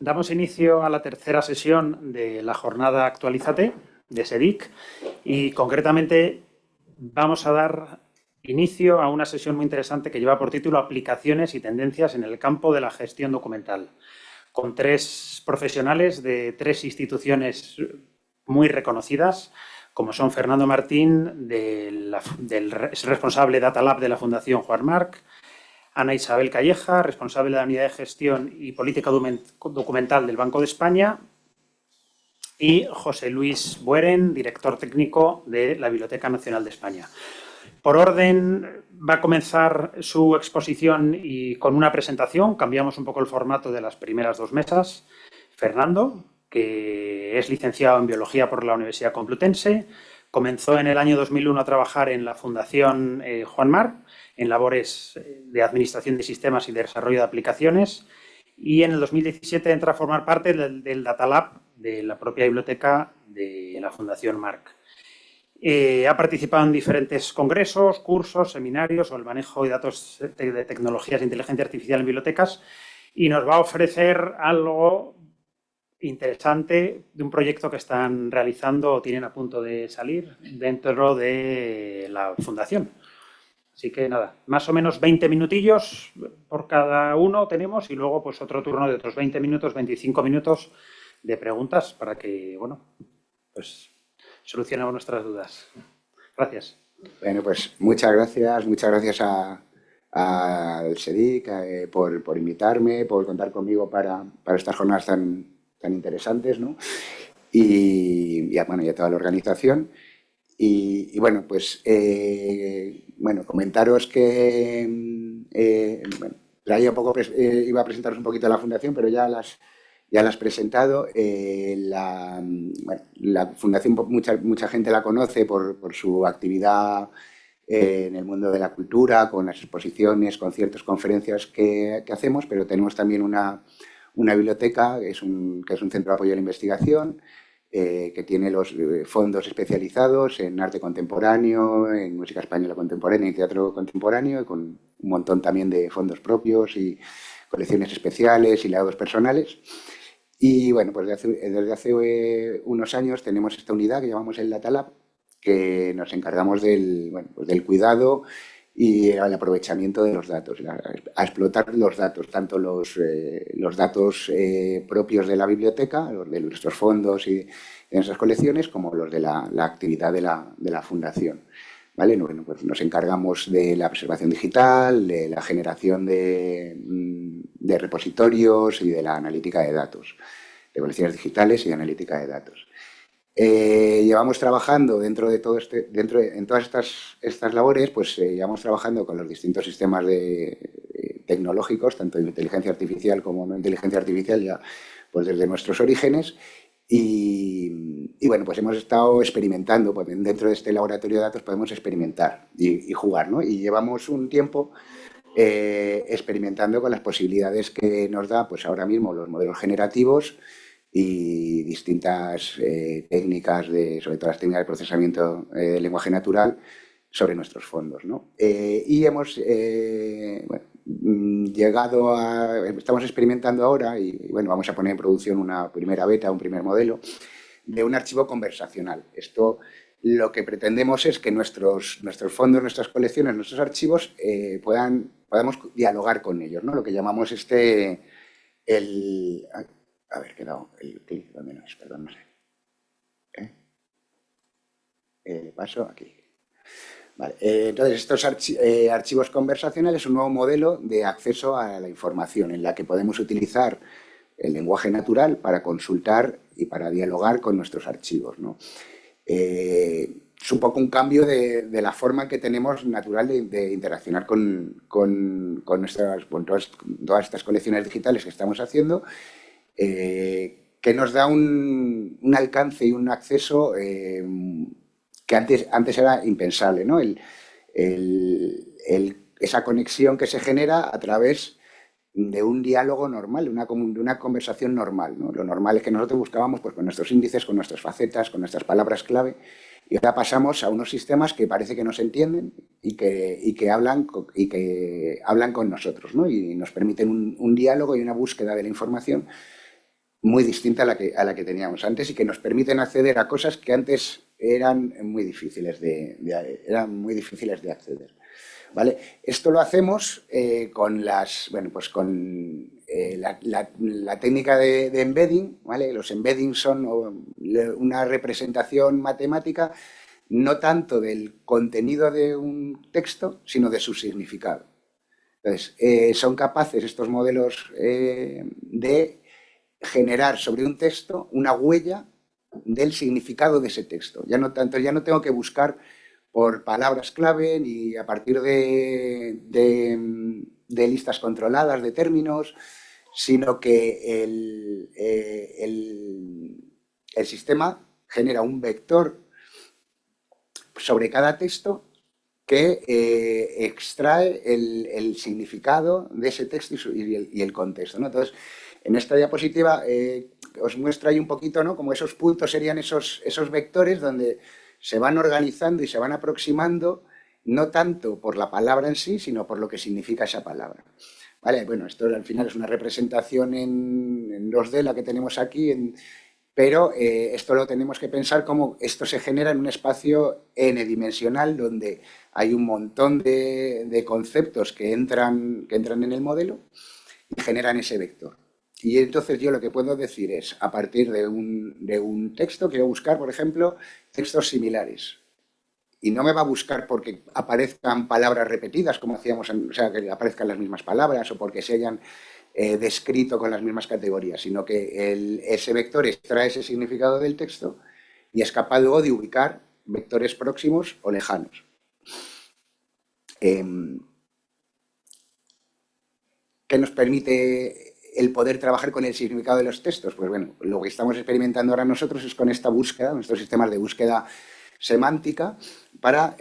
Damos inicio a la tercera sesión de la jornada Actualízate de SEDIC y concretamente vamos a dar inicio a una sesión muy interesante que lleva por título Aplicaciones y tendencias en el campo de la gestión documental, con tres profesionales de tres instituciones muy reconocidas, como son Fernando Martín, es responsable Data Lab de la Fundación Juan Marc, Ana Isabel Calleja, responsable de la Unidad de Gestión y Política Documental del Banco de España, y José Luis Bueren, director técnico de la Biblioteca Nacional de España. Por orden, va a comenzar su exposición y con una presentación. Cambiamos un poco el formato de las primeras dos mesas. Fernando, que es licenciado en Biología por la Universidad Complutense, comenzó en el año 2001 a trabajar en la Fundación Juan Marc, en labores de administración de sistemas y de desarrollo de aplicaciones, y en el 2017 entra a formar parte del Data Lab de la propia biblioteca de la Fundación Marc. Ha participado en diferentes congresos, cursos, seminarios o el manejo de datos de tecnologías de inteligencia artificial en bibliotecas, y nos va a ofrecer algo interesante de un proyecto que están realizando o tienen a punto de salir dentro de la Fundación. Así que nada, más o menos 20 minutillos por cada uno tenemos y luego pues otro turno de otros 20 minutos, 25 minutos de preguntas para que, bueno, pues solucionemos nuestras dudas. Gracias. Bueno, pues muchas gracias al SEDIC por invitarme, por contar conmigo para estas jornadas tan interesantes, ¿no? Y a toda la organización. Y bueno, pues comentaros que traía un poco, iba a presentaros un poquito la fundación, pero ya las he presentado. La fundación, mucha gente la conoce por su actividad en el mundo de la cultura, con las exposiciones, conciertos, conferencias que hacemos, pero tenemos también una biblioteca que es un centro de apoyo a la investigación, que tiene los fondos especializados en arte contemporáneo, en música española contemporánea y teatro contemporáneo, y con un montón también de fondos propios y colecciones especiales y legados personales. Y bueno, pues desde hace unos años tenemos esta unidad que llamamos el Data Lab, que nos encargamos del cuidado y el aprovechamiento de los datos, a explotar los datos, tanto los datos propios de la biblioteca, los de nuestros fondos y de nuestras colecciones, como los de la actividad de la fundación. ¿Vale? Bueno, pues nos encargamos de la preservación digital, de la generación de repositorios y de la analítica de datos, de colecciones digitales y de analítica de datos. Llevamos trabajando en todas estas labores, pues llevamos trabajando con los distintos sistemas tecnológicos, tanto de inteligencia artificial como no inteligencia artificial, ya pues desde nuestros orígenes. Y bueno, pues hemos estado experimentando, pues dentro de este laboratorio de datos podemos experimentar y jugar, ¿no? Y llevamos un tiempo experimentando con las posibilidades que nos da, pues ahora mismo, los modelos generativos y distintas técnicas, sobre todo las técnicas de procesamiento de lenguaje natural, sobre nuestros fondos, ¿no? Y hemos estamos experimentando ahora y bueno, vamos a poner en producción una primera beta, un primer modelo de un archivo conversacional. Esto lo que pretendemos es que nuestros fondos, nuestras colecciones, nuestros archivos podamos dialogar con ellos, ¿no? Lo que llamamos a ver, que he dado el clic donde no es, perdón, no sé. Paso aquí. Vale, entonces, estos archivos conversacionales es un nuevo modelo de acceso a la información en la que podemos utilizar el lenguaje natural para consultar y para dialogar con nuestros archivos, ¿no? Es un poco un cambio de la forma que tenemos natural de interaccionar con todas estas colecciones digitales que estamos haciendo, que nos da un alcance y un acceso que antes era impensable, ¿no? Esa conexión que se genera a través de un diálogo normal, de una conversación normal, ¿no? Lo normal es que nosotros buscábamos pues, con nuestros índices, con nuestras facetas, con nuestras palabras clave, y ahora pasamos a unos sistemas que parece que nos entienden y que hablan con nosotros, ¿no? Y nos permiten un diálogo y una búsqueda de la información muy distinta a la que teníamos antes y que nos permiten acceder a cosas que antes eran muy difíciles eran muy difíciles de acceder. ¿Vale? Esto lo hacemos con la técnica de embedding, ¿vale? Los embeddings son una representación matemática no tanto del contenido de un texto, sino de su significado. Entonces, son capaces estos modelos de generar sobre un texto una huella del significado de ese texto. Ya no tengo que buscar por palabras clave ni a partir de listas controladas de términos, sino que el sistema genera un vector sobre cada texto que extrae el significado de ese texto y el contexto, ¿no? Entonces, en esta diapositiva os muestro ahí un poquito, ¿no? Como esos puntos serían esos vectores donde se van organizando y se van aproximando no tanto por la palabra en sí, sino por lo que significa esa palabra. ¿Vale? Bueno, esto al final es una representación en 2D la que tenemos aquí, pero esto lo tenemos que pensar como esto se genera en un espacio n-dimensional donde hay un montón de conceptos que entran en el modelo y generan ese vector. Y entonces yo lo que puedo decir es, a partir de un texto, quiero buscar, por ejemplo, textos similares. Y no me va a buscar porque aparezcan palabras repetidas, como hacíamos, o sea, que aparezcan las mismas palabras o porque se hayan descrito con las mismas categorías, sino que ese vector extrae ese significado del texto y es capaz luego de ubicar vectores próximos o lejanos. ¿Qué nos permite el poder trabajar con el significado de los textos? Pues bueno, lo que estamos experimentando ahora nosotros es con esta búsqueda, nuestros sistemas de búsqueda semántica para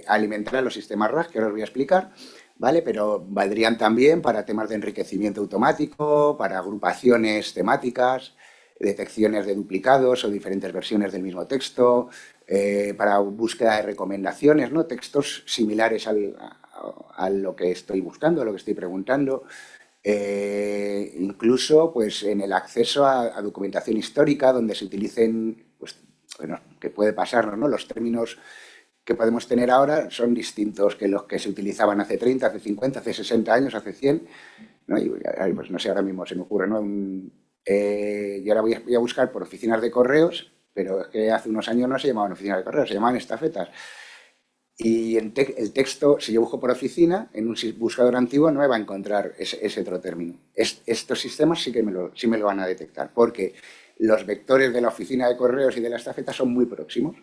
alimentar a los sistemas RAG, que ahora os voy a explicar, ¿vale? Pero valdrían también para temas de enriquecimiento automático, para agrupaciones temáticas, detecciones de duplicados o diferentes versiones del mismo texto, para búsqueda de recomendaciones, ¿no? Textos similares a lo que estoy buscando, a lo que estoy preguntando. Incluso pues, en el acceso a documentación histórica donde se utilicen, pues, bueno, que puede pasarnos, ¿no? Los términos que podemos tener ahora son distintos que los que se utilizaban hace 30, hace 50, hace 60 años, hace 100, ¿no? Y pues no sé, ahora mismo se me ocurre, ¿no? Yo ahora voy a buscar por oficinas de correos, pero es que hace unos años no se llamaban oficinas de correos, se llamaban estafetas. Y el texto, si yo busco por oficina, en un buscador antiguo no me va a encontrar ese otro término. Estos sistemas sí me lo van a detectar, porque los vectores de la oficina de correos y de la estafeta son muy próximos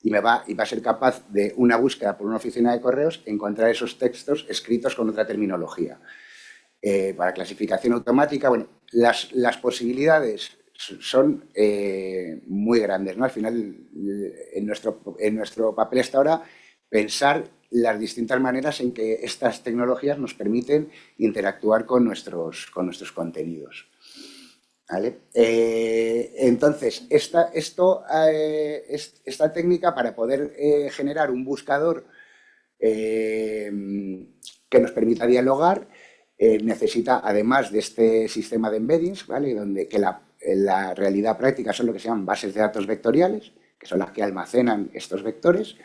y va a ser capaz de una búsqueda por una oficina de correos encontrar esos textos escritos con otra terminología. Para clasificación automática, bueno, las posibilidades son muy grandes, ¿no? Al final, en nuestro papel hasta ahora, pensar las distintas maneras en que estas tecnologías nos permiten interactuar con nuestros contenidos. ¿Vale? Entonces, esta técnica para poder generar un buscador que nos permita dialogar necesita, además de este sistema de embeddings, ¿vale? Donde que la realidad práctica son lo que se llaman bases de datos vectoriales, que son las que almacenan estos vectores.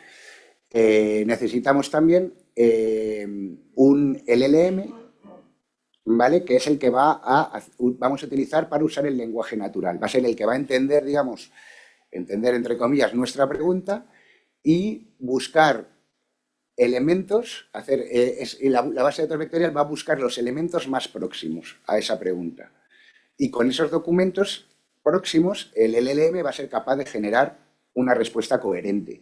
Necesitamos también un LLM, ¿vale? Que es el que vamos a utilizar para usar el lenguaje natural. Va a ser el que va a entender, digamos, entre comillas, nuestra pregunta y buscar elementos, la base de datos vectorial va a buscar los elementos más próximos a esa pregunta. Y con esos documentos próximos, el LLM va a ser capaz de generar una respuesta coherente.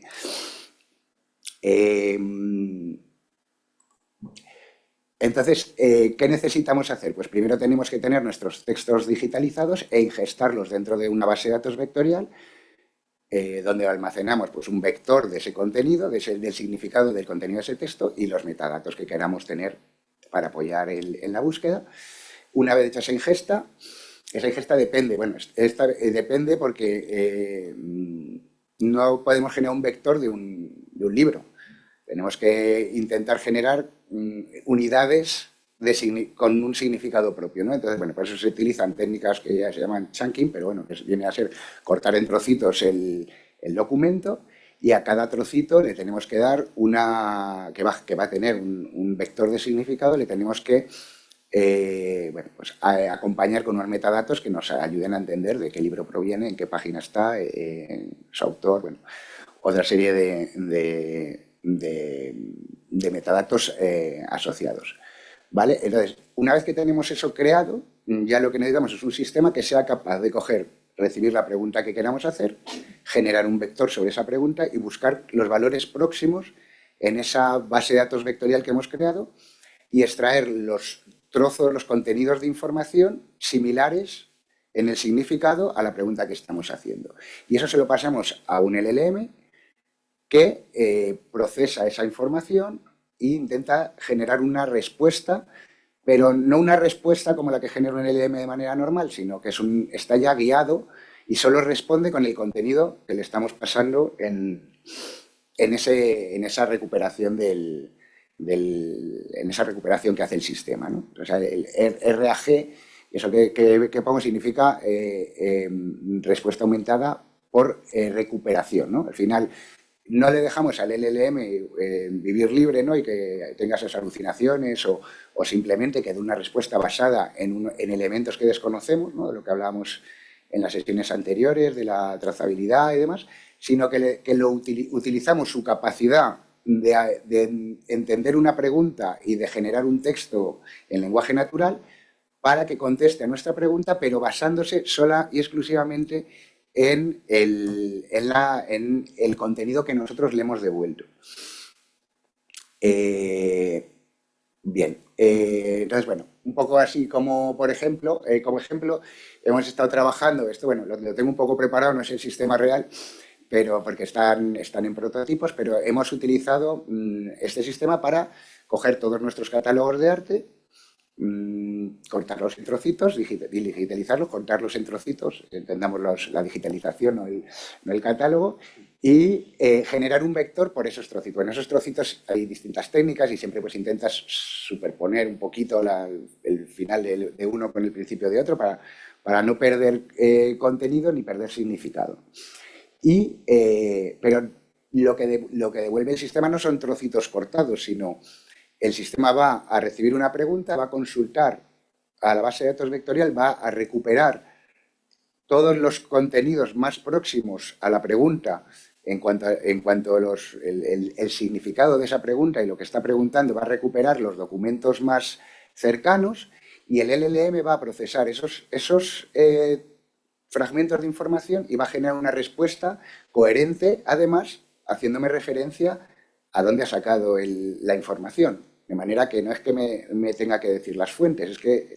Entonces, ¿qué necesitamos hacer? Pues primero tenemos que tener nuestros textos digitalizados e ingestarlos dentro de una base de datos vectorial donde almacenamos pues, un vector de ese contenido, del significado del contenido de ese texto y los metadatos que queramos tener para apoyar en la búsqueda. Una vez hecha esa ingesta depende, depende porque no podemos generar un vector de un libro. Tenemos que intentar generar unidades con un significado propio, ¿no? Entonces, bueno, por eso se utilizan técnicas que ya se llaman chunking, pero bueno, que viene a ser cortar en trocitos el documento, y a cada trocito le tenemos que dar que va a tener un vector de significado, le tenemos que bueno, pues acompañar con unos metadatos que nos ayuden a entender de qué libro proviene, en qué página está, su autor, bueno, otra serie de metadatos asociados. ¿Vale? Entonces, una vez que tenemos eso creado, ya lo que necesitamos es un sistema que sea capaz de coger, recibir la pregunta que queramos hacer, generar un vector sobre esa pregunta y buscar los valores próximos en esa base de datos vectorial que hemos creado y extraer los trozos, los contenidos de información similares en el significado a la pregunta que estamos haciendo. Y eso se lo pasamos a un LLM que procesa esa información e intenta generar una respuesta, pero no una respuesta como la que genera un LLM de manera normal, sino que está ya guiado y solo responde con el contenido que le estamos pasando en esa recuperación en esa recuperación que hace el sistema, ¿no? O sea, el RAG, eso que pongo significa respuesta aumentada por recuperación, ¿no? Al final, no le dejamos al LLM vivir libre, ¿no? Y que tenga esas alucinaciones o simplemente que dé una respuesta basada en elementos que desconocemos, ¿no? De lo que hablábamos en las sesiones anteriores, de la trazabilidad y demás, sino que utilizamos su capacidad de entender una pregunta y de generar un texto en lenguaje natural para que conteste a nuestra pregunta, pero basándose sola y exclusivamente en el contenido que nosotros le hemos devuelto. Bien, entonces, bueno, un poco así como ejemplo, hemos estado trabajando, esto, bueno, lo tengo un poco preparado, no es el sistema real, pero porque están en prototipos, pero hemos utilizado este sistema para coger todos nuestros catálogos de arte, cortarlos en trocitos, digitalizarlos, cortarlos en trocitos, entendamos la digitalización, no el catálogo, y generar un vector por esos trocitos. En esos trocitos hay distintas técnicas y siempre pues intentas superponer un poquito el final de uno con el principio de otro para no perder contenido ni perder significado. Pero lo que devuelve el sistema no son trocitos cortados, sino el sistema va a recibir una pregunta, va a consultar a la base de datos vectorial, va a recuperar todos los contenidos más próximos a la pregunta en cuanto el significado de esa pregunta y lo que está preguntando, va a recuperar los documentos más cercanos y el LLM va a procesar esos fragmentos de información y va a generar una respuesta coherente, además, haciéndome referencia a dónde ha sacado la información. De manera que no es que me tenga que decir las fuentes, es que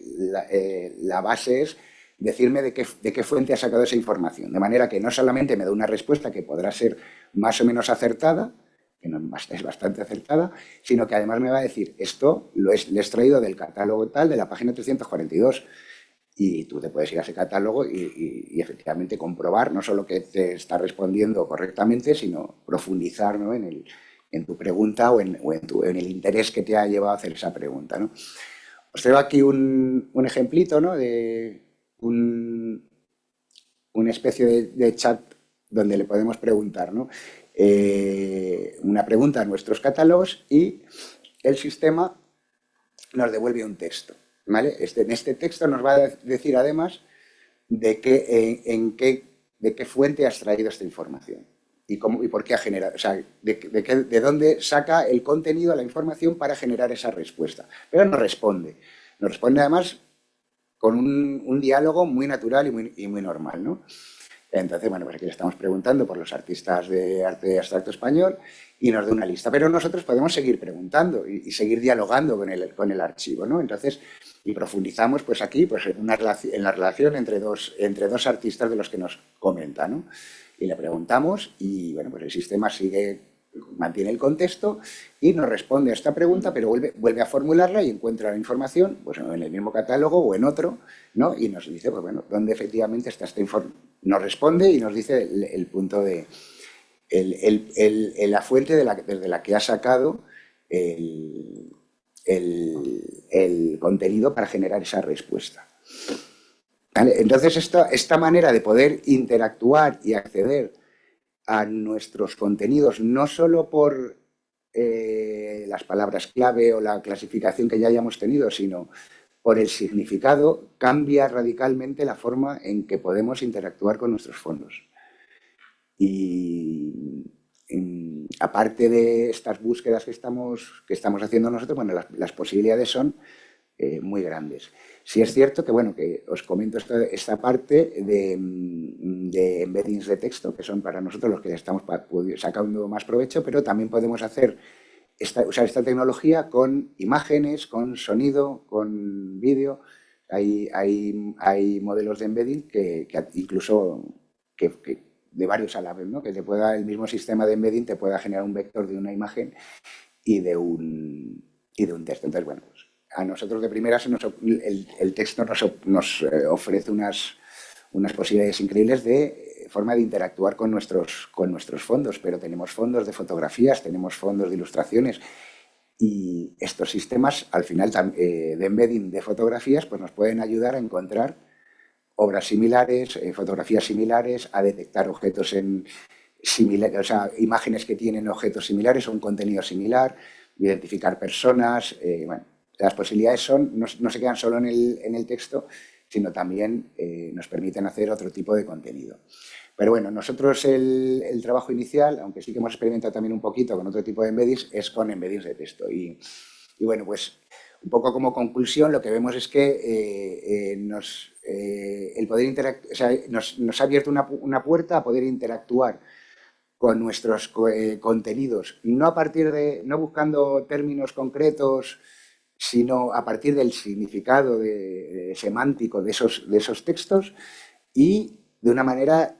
la base es decirme de qué fuente ha sacado esa información. De manera que no solamente me da una respuesta que podrá ser más o menos acertada, que es bastante acertada, sino que además me va a decir, esto le he extraído del catálogo tal, de la página 342. Y tú te puedes ir a ese catálogo y efectivamente comprobar no solo que te está respondiendo correctamente, sino profundizar, ¿no? en tu pregunta o en el interés que te ha llevado a hacer esa pregunta, ¿no? Os traigo aquí un ejemplito, ¿no? De una especie de chat donde le podemos preguntar, ¿no? Una pregunta a nuestros catálogos y el sistema nos devuelve un texto, ¿vale? En este texto nos va a decir además de qué fuente has traído esta información y por qué ha generado, o sea, de dónde saca el contenido, la información para generar esa respuesta. Pero nos responde además con un diálogo muy natural y muy normal, ¿no? Entonces, bueno, pues aquí le estamos preguntando por los artistas de arte abstracto español y nos da una lista. Pero nosotros podemos seguir preguntando y seguir dialogando con el archivo, ¿no? Entonces, y profundizamos pues aquí pues, en la relación entre dos artistas de los que nos comenta, ¿no? Y le preguntamos y, bueno, pues el sistema mantiene el contexto y nos responde a esta pregunta, pero vuelve a formularla y encuentra la información pues, en el mismo catálogo o en otro, ¿no? Y nos dice, pues bueno, dónde efectivamente está esta información. Nos responde y nos dice el punto de la fuente desde la que ha sacado el contenido para generar esa respuesta. ¿Vale? Entonces, esta manera de poder interactuar y acceder a nuestros contenidos, no solo por las palabras clave o la clasificación que ya hayamos tenido, sino por el significado, cambia radicalmente la forma en que podemos interactuar con nuestros fondos. Y aparte de estas búsquedas que estamos haciendo nosotros, bueno, las posibilidades son muy grandes. Sí es cierto que, bueno, que os comento esta parte de embeddings de texto, que son para nosotros los que estamos sacando más provecho, pero también podemos usar esta tecnología con imágenes, con sonido, con vídeo. Hay modelos de embedding que incluso de varios a la vez, ¿no? Que el mismo sistema de embedding te pueda generar un vector de una imagen y de un texto. Entonces, bueno, pues a nosotros de primeras el texto nos ofrece unas posibilidades increíbles de forma de interactuar con nuestros fondos, pero tenemos fondos de fotografías, tenemos fondos de ilustraciones y estos sistemas, al final, de embedding de fotografías, pues nos pueden ayudar a encontrar obras similares, fotografías similares, a detectar objetos similares, o sea, imágenes que tienen objetos similares o un contenido similar, identificar personas. Bueno, las posibilidades no se quedan solo en el texto, sino también nos permiten hacer otro tipo de contenido. Pero bueno, nosotros el trabajo inicial, aunque sí que hemos experimentado también un poquito con otro tipo de embeddings, es con embeddings de texto. Y bueno, pues un poco como conclusión, lo que vemos es que el poder o sea, nos ha abierto una puerta a poder interactuar con nuestros contenidos, no buscando términos concretos, sino a partir del significado semántico de esos textos y de una manera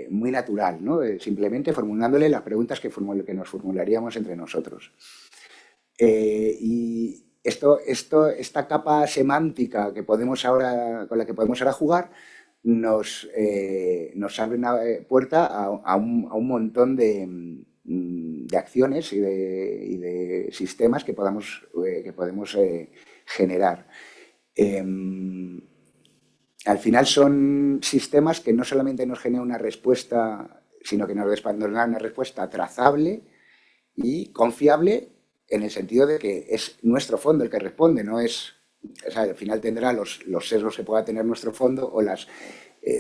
muy natural, ¿no? Simplemente formulándole las preguntas que nos formularíamos entre nosotros. Y esta capa semántica con la que podemos ahora jugar nos abre una puerta a un montón de acciones y de sistemas que podemos generar. Al final son sistemas que no solamente nos generan una respuesta, sino que nos dan una respuesta trazable y confiable, en el sentido de que es nuestro fondo el que responde, no es, o sea, al final tendrá los sesgos que pueda tener nuestro fondo o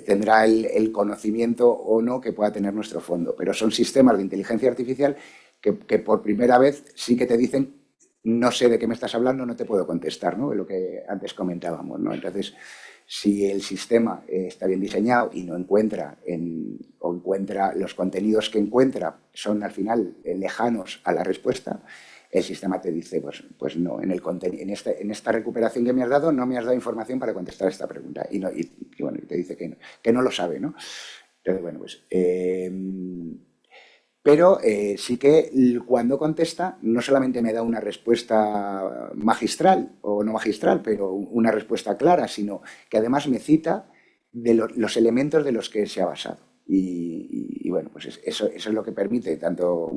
tendrá el conocimiento o no que pueda tener nuestro fondo, pero son sistemas de inteligencia artificial que por primera vez sí que te dicen: no sé de qué me estás hablando, no te puedo contestar, ¿no? Lo que antes comentábamos, ¿no? Entonces, si el sistema está bien diseñado y no encuentra los contenidos que encuentra son al final lejanos a la respuesta, el sistema te dice, pues no, en esta recuperación que me has dado no me has dado información para contestar esta pregunta. Y bueno, te dice que no lo sabe, ¿no? Entonces, bueno, pues... pero sí que cuando contesta no solamente me da una respuesta magistral o no magistral, pero una respuesta clara, sino que además me cita de los elementos de los que se ha basado. Y bueno, pues eso es lo que permite tanto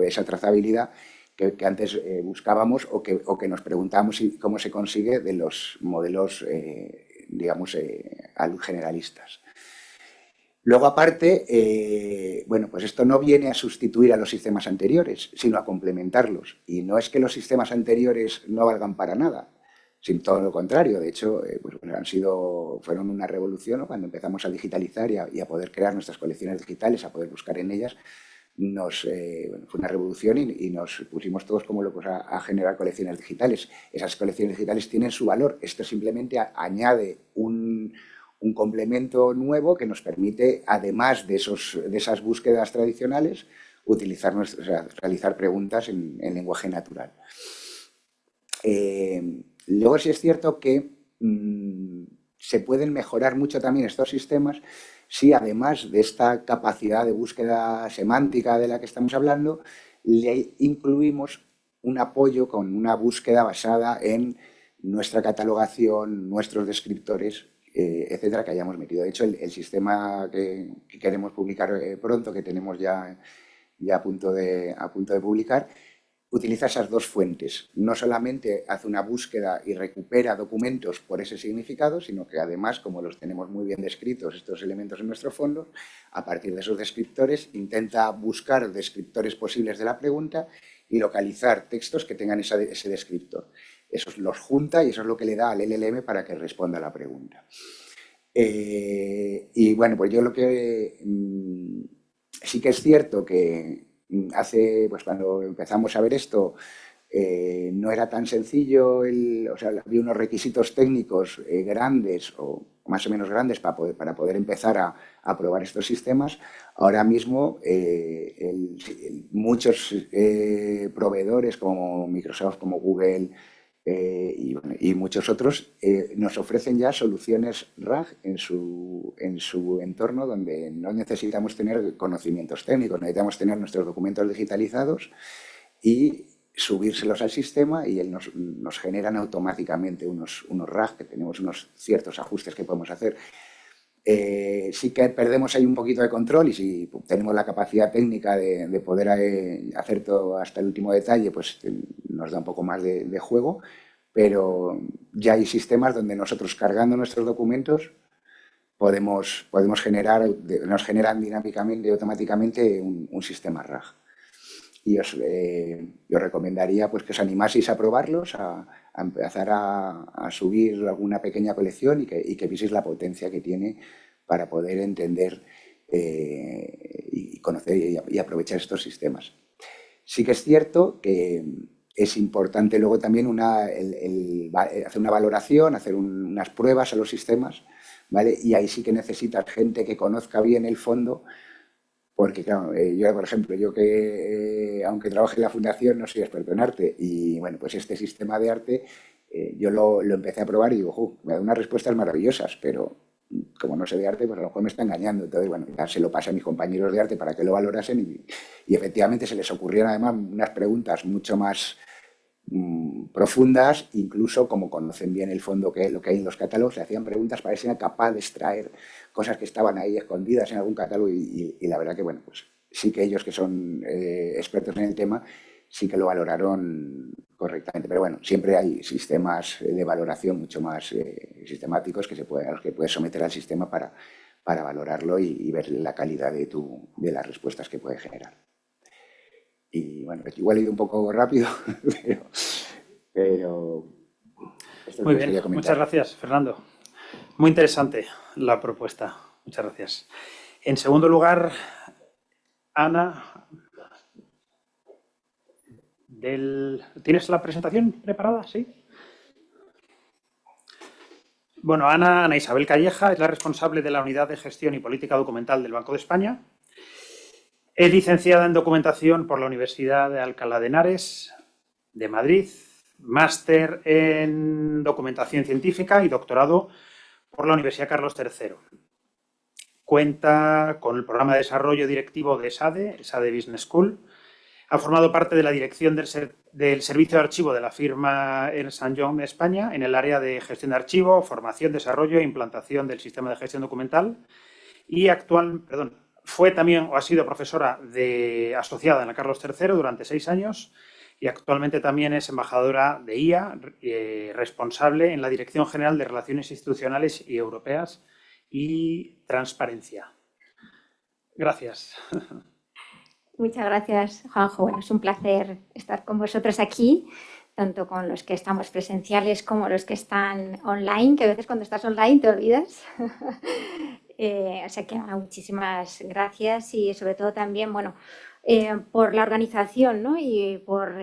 esa trazabilidad que antes buscábamos o que nos preguntamos cómo se consigue de los modelos, digamos, generalistas. Luego, aparte, bueno, pues esto no viene a sustituir a los sistemas anteriores, sino a complementarlos. Y no es que los sistemas anteriores no valgan para nada, sino todo lo contrario. De hecho, pues fueron una revolución, ¿no? Cuando empezamos a digitalizar y a poder crear nuestras colecciones digitales, a poder buscar en ellas. Bueno, fue una revolución y nos pusimos todos como locos a generar colecciones digitales. Esas colecciones digitales tienen su valor. Esto simplemente añade un complemento nuevo que nos permite, además de esas búsquedas tradicionales, realizar preguntas en lenguaje natural. Luego sí es cierto que se pueden mejorar mucho también estos sistemas si, además de esta capacidad de búsqueda semántica de la que estamos hablando, le incluimos un apoyo con una búsqueda basada en nuestra catalogación, nuestros descriptores, etcétera, que hayamos metido. De hecho, el sistema que queremos publicar pronto, que tenemos ya a punto de publicar, utiliza esas dos fuentes. No solamente hace una búsqueda y recupera documentos por ese significado, sino que además, como los tenemos muy bien descritos estos elementos en nuestro fondo, a partir de esos descriptores intenta buscar descriptores posibles de la pregunta y localizar textos que tengan ese descriptor. Esos los junta y eso es lo que le da al LLM para que responda a la pregunta. Y bueno, pues yo lo que sí que es cierto que pues cuando empezamos a ver esto, no era tan sencillo, o sea, había unos requisitos técnicos grandes o más o menos grandes para poder empezar a probar estos sistemas. Ahora mismo muchos proveedores como Microsoft, como Google, y muchos otros nos ofrecen ya soluciones RAG en su entorno, donde no necesitamos tener conocimientos técnicos, necesitamos tener nuestros documentos digitalizados y subírselos al sistema y él nos generan automáticamente unos RAG, que tenemos unos ciertos ajustes que podemos hacer. Sí que perdemos ahí un poquito de control y si tenemos la capacidad técnica de poder hacer todo hasta el último detalle, pues nos da un poco más de juego, pero ya hay sistemas donde nosotros cargando nuestros documentos podemos generar, nos generan dinámicamente y automáticamente un sistema RAG. Y os recomendaría pues, que os animaseis a probarlos, a empezar a subir alguna pequeña colección y que vieseis la potencia que tiene para poder entender y conocer y aprovechar estos sistemas. Sí que es cierto que es importante luego también hacer una valoración, hacer unas pruebas a los sistemas, ¿vale? Y ahí sí que necesitas gente que conozca bien el fondo. Porque, claro, yo, por ejemplo, aunque trabaje en la fundación, no soy experto en arte. Y, bueno, pues este sistema de arte, yo lo empecé a probar y digo, me da unas respuestas maravillosas, pero como no sé de arte, pues a lo mejor me está engañando. Entonces, bueno, ya se lo pasé a mis compañeros de arte para que lo valorasen y efectivamente se les ocurrieron además unas preguntas mucho más profundas, incluso como conocen bien el fondo, lo que hay en los catálogos, se hacían preguntas para que sean capaz de extraer cosas que estaban ahí escondidas en algún catálogo y la verdad que, bueno, pues sí que ellos que son expertos en el tema, sí que lo valoraron correctamente. Pero bueno, siempre hay sistemas de valoración mucho más sistemáticos a los que puedes someter al sistema para valorarlo y ver la calidad de las respuestas que puede generar. Y bueno, igual he ido un poco rápido, pero esto es Muy lo que bien, quería comentar. muchas gracias, Fernando. Muy interesante la propuesta. Muchas gracias. En segundo lugar, Ana, ¿tienes la presentación preparada? Sí. Bueno, Ana Isabel Calleja es la responsable de la Unidad de Gestión y Política Documental del Banco de España. Es licenciada en Documentación por la Universidad de Alcalá de Henares de Madrid, máster en Documentación Científica y doctorado por la Universidad Carlos III. Cuenta con el programa de desarrollo directivo de SADE Business School. Ha formado parte de la dirección del servicio de archivo de la firma Ernst & Young España en el área de gestión de archivo, formación, desarrollo e implantación del sistema de gestión documental. Y fue también o ha sido profesora asociada en la Carlos III durante 6 años y actualmente también es embajadora de IA, responsable en la Dirección General de Relaciones Institucionales y Europeas y Transparencia. Gracias. Muchas gracias, Juanjo. Bueno, es un placer estar con vosotros aquí, tanto con los que estamos presenciales como los que están online, que a veces cuando estás online te olvidas. O sea que muchísimas gracias y sobre todo también, bueno, por la organización, ¿no? Y por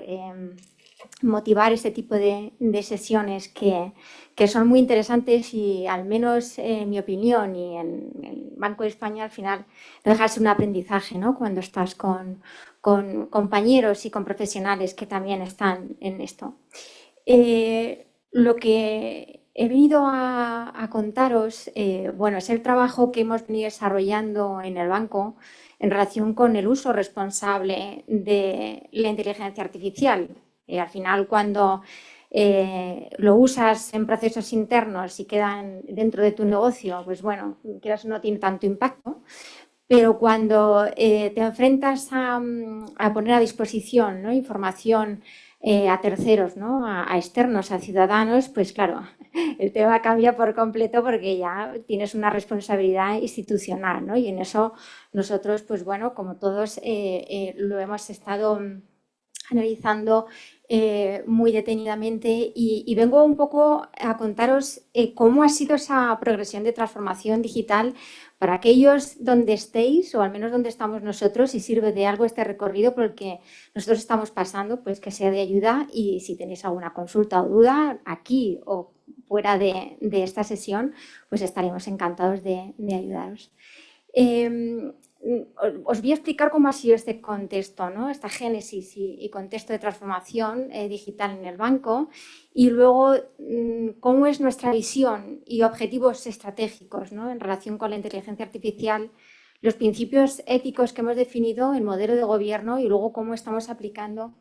motivar este tipo de sesiones que son muy interesantes y al menos en mi opinión y en el Banco de España al final no deja de ser un aprendizaje, ¿no? Cuando estás con compañeros y con profesionales que también están en esto. Lo que he venido a contaros, bueno, es el trabajo que hemos venido desarrollando en el banco en relación con el uso responsable de la inteligencia artificial. Al final, cuando lo usas en procesos internos y quedan dentro de tu negocio, pues bueno, quizás no tiene tanto impacto. Pero cuando te enfrentas a poner a disposición, ¿no?, información a terceros, ¿no?, a externos, a ciudadanos, pues claro, el tema cambia por completo porque ya tienes una responsabilidad institucional, ¿no? Y en eso nosotros, pues bueno, como todos lo hemos estado analizando muy detenidamente y vengo un poco a contaros cómo ha sido esa progresión de transformación digital para aquellos donde estéis, o al menos donde estamos nosotros, si sirve de algo este recorrido por el que nosotros estamos pasando, pues que sea de ayuda. Y si tenéis alguna consulta o duda, aquí o fuera de esta sesión, pues estaremos encantados de ayudaros. Os voy a explicar cómo ha sido este contexto, ¿no?, esta génesis y contexto de transformación digital en el banco, y luego cómo es nuestra visión y objetivos estratégicos, ¿no?, en relación con la inteligencia artificial, los principios éticos que hemos definido, el modelo de gobierno, y luego cómo estamos aplicando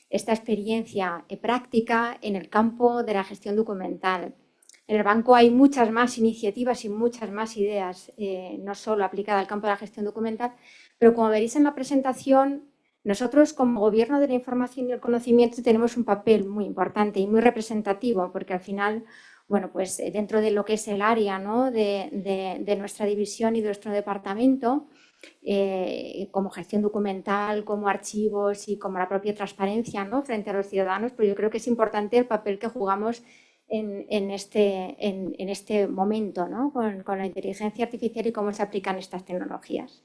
esta experiencia práctica en el campo de la gestión documental. En el banco hay muchas más iniciativas y muchas más ideas, no solo aplicadas al campo de la gestión documental, pero como veréis en la presentación, nosotros como Gobierno de la Información y el Conocimiento tenemos un papel muy importante y muy representativo, porque al final, bueno, pues dentro de lo que es el área, ¿no?, de nuestra división y de nuestro departamento, como gestión documental, como archivos y como la propia transparencia, ¿no?, frente a los ciudadanos, pues yo creo que es importante el papel que jugamos en este momento, ¿no?, con la inteligencia artificial y cómo se aplican estas tecnologías.